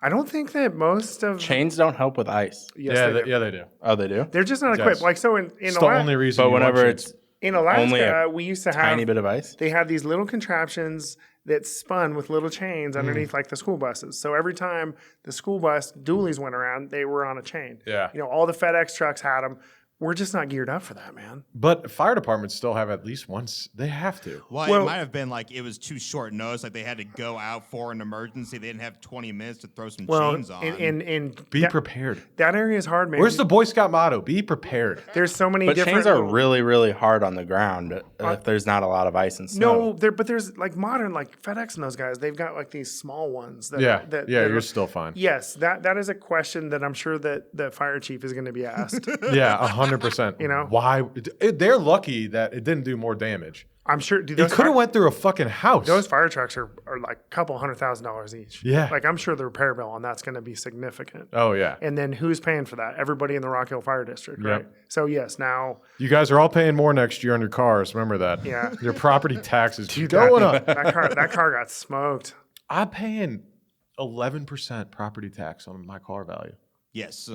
I don't think that most of Chains don't help with ice. yes, they do. they do. Oh, they do. They're just not equipped. Yes. Like so in It's the only reason. But you want whenever chains. it's in only Alaska, a we used to have tiny bit of ice. they had these little contraptions that spun with little chains underneath Mm. like the school buses. So every time the school bus dualies went around, they were on a chain. Yeah. All the FedEx trucks had them. We're just not geared up for that, man. But fire departments still have at least once. They have to. Well, it might have been like it was too short notice. Like they had to go out for an emergency. They didn't have 20 minutes to throw some Well, chains on. and Be that, prepared. that area is hard, man. Where's the Boy Scout motto? Be prepared. There's so many But different chains are really, really hard on the ground if there's not a lot of ice and snow. No, but there's like modern, like FedEx and those guys. They've got like these small ones. That, Yeah. that, Yeah, that you're are- still fine. Yes, that is a question that I'm sure that the fire chief is going to be asked. Yeah, 100%. Why? They're lucky that it didn't do more damage. I'm sure. Dude, It those could have fire, went through a fucking house. those fire trucks are like a couple $100,000 each. Yeah. Like I'm sure the repair bill on that's going to be significant. Oh yeah. And then who's paying for that? Everybody in the Rock Hill Fire District, Yep. right? So yes, now You guys are all paying more next year on your cars. Remember that. Yeah. Your property taxes going up. that car got smoked. I'm paying 11% property tax on my car value. yes.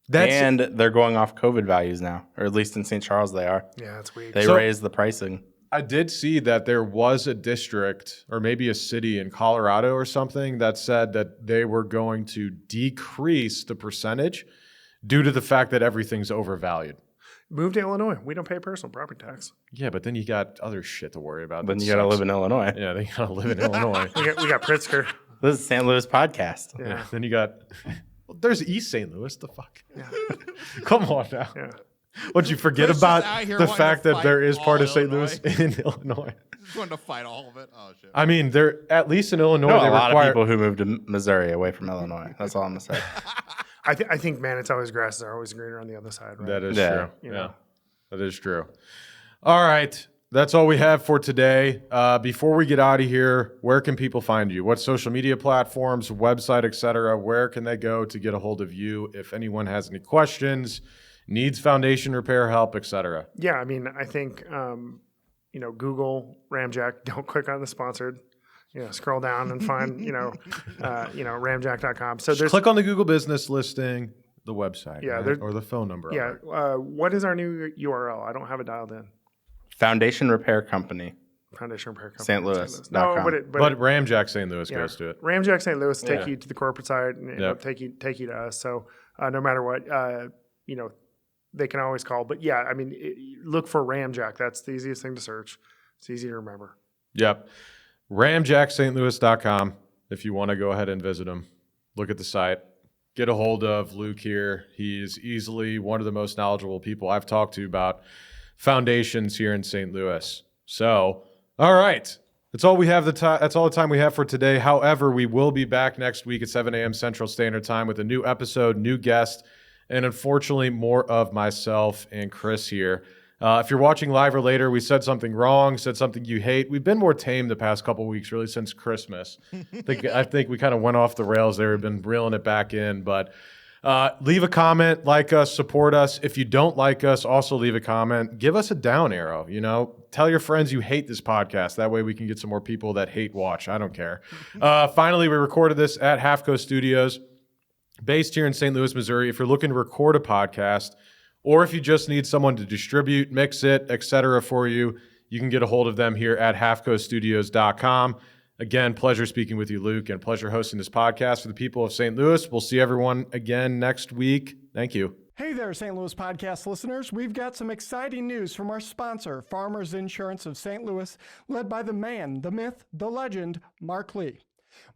That's And they're going off COVID values now, or at least in St. Charles they are. Yeah, that's weak. They So- raised the pricing. I did see that there was a district or maybe a city in Colorado or something that said that they were going to decrease the percentage due to the fact that everything's overvalued. Move to Illinois. We don't pay personal property tax. Yeah, but then you got other shit to worry about. Then that you got to sucks. live in Illinois. Yeah, then you got to live in Illinois. We got Pritzker. This is St. Louis podcast. Yeah. Yeah, then you got. Well, there's East St. Louis. The fuck? Yeah. Come on now. Yeah. Would you forget Chris is about out here the wanting fact to that there fight is part all of St. Louis Illinois. in Illinois? Just wanted to fight all of it. Oh shit. I mean, they're at least in Illinois. No, they a lot require. of people who moved to Missouri away from Illinois. That's all I'm gonna say. I think, man, it's always grasses are always greener on the other side, right? That is Yeah. true. You Yeah, know. that is true. All right. That's all we have for today. Before we get out of here, where can people find you? What social media platforms, website, etc.? Where can they go to get a hold of you if anyone has any questions, needs foundation repair help, etc.? Yeah, I mean, I think Google Ramjack. Don't click on the sponsored. Scroll down and find ramjack.com. So there's Click on the Google business listing, the website, Yeah, right? there- or the phone number. yeah. What is our new URL? I don't have it dialed in. Foundation Repair Company, Foundation Repair Company. St. Louis. No, .com. but But Ramjack St. Louis yeah. goes to it. Ramjack St. Louis take Yeah. you to the corporate side and Yep. take you to us. So no matter what, they can always call. But yeah, I mean, look for Ramjack. That's the easiest thing to search. It's easy to remember. Yep. ramjackstlouis.com if you want to go ahead and visit him. Look at the site. Get a hold of Luke here. He's easily one of the most knowledgeable people I've talked to about foundations here in St. Louis. So, all right. That's all we have. That's all the time we have for today. However, we will be back next week at 7 a.m. Central Standard Time with a new episode, new guest, and unfortunately more of myself and Chris here. If you're watching live or later, we said something wrong, said something you hate. We've been more tame the past couple of weeks, really, since Christmas. I think we kind of went off the rails there. We've been reeling it back in. But leave a comment, like us, support us. If you don't like us, also leave a comment. Give us a down arrow, Tell your friends you hate this podcast. That way we can get some more people that hate watch. I don't care. Finally, we recorded this at HalfCo Studios, based here in St. Louis, Missouri. If you're looking to record a podcast, or if you just need someone to distribute, mix it, etc. for you, you can get a hold of them here at halfcostudios.com. Again, pleasure speaking with you, Luke, and pleasure hosting this podcast for the people of St. Louis. We'll see everyone again next week. Thank you. Hey there, St. Louis podcast listeners. We've got some exciting news from our sponsor, Farmers Insurance of St. Louis, led by the man, the myth, the legend, Mark Lee.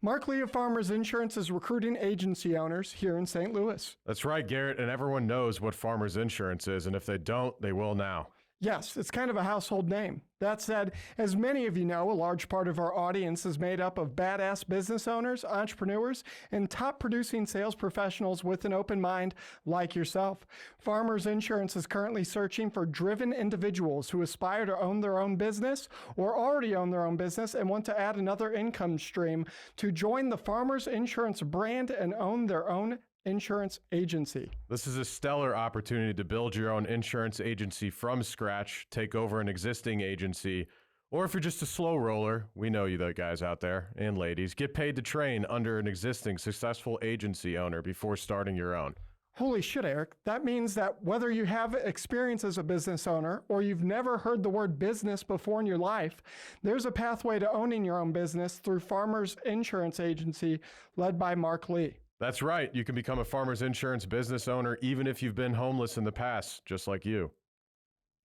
Mark Lee of Farmers Insurance is recruiting agency owners here in St. Louis. That's right, Garrett, and everyone knows what Farmers Insurance is, and if they don't, they will now. Yes, it's kind of a household name. That said, as many of you know, a large part of our audience is made up of badass business owners, entrepreneurs, and top producing sales professionals with an open mind like yourself. Farmers Insurance is currently searching for driven individuals who aspire to own their own business or already own their own business and want to add another income stream to join the Farmers Insurance brand and own their own insurance agency. This is a stellar opportunity to build your own insurance agency from scratch, take over an existing agency, or if you're just a slow roller, we know you the guys out there and ladies, get paid to train under an existing successful agency owner before starting your own. Holy shit, Eric. That means that whether you have experience as a business owner or you've never heard the word business before in your life, there's a pathway to owning your own business through Farmers Insurance Agency led by Mark Lee. That's right. You can become a Farmers Insurance business owner even if you've been homeless in the past, just like you.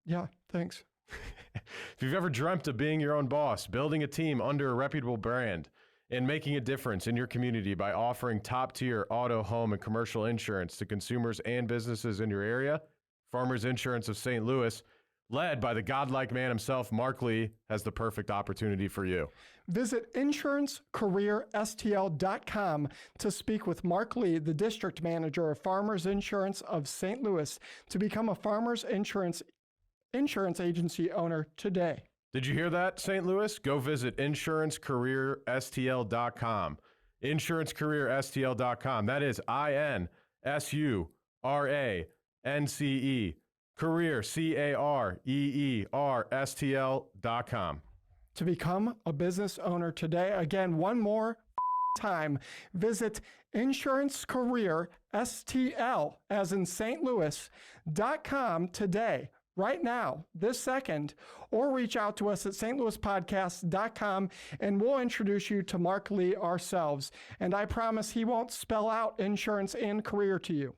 Yeah, thanks. If you've ever dreamt of being your own boss, building a team under a reputable brand, and making a difference in your community by offering top-tier auto, home, and commercial insurance to consumers and businesses in your area, Farmers Insurance of St. Louis, led by the godlike man himself, Mark Lee, has the perfect opportunity for you. Visit insurancecareerstl.com to speak with Mark Lee, the district manager of Farmers Insurance of St. Louis, to become a Farmers Insurance agency owner today. Did you hear that, St. Louis? Go visit insurancecareerstl.com. Insurancecareerstl.com. That is INSURANCE, career, CAREERSTL.com. To become a business owner today, again, one more time, visit insurancecareerstl, as in St. Louis.com today. Right now, this second, or reach out to us at stlouispodcast.com and we'll introduce you to Mark Lee ourselves. And I promise he won't spell out insurance and career to you.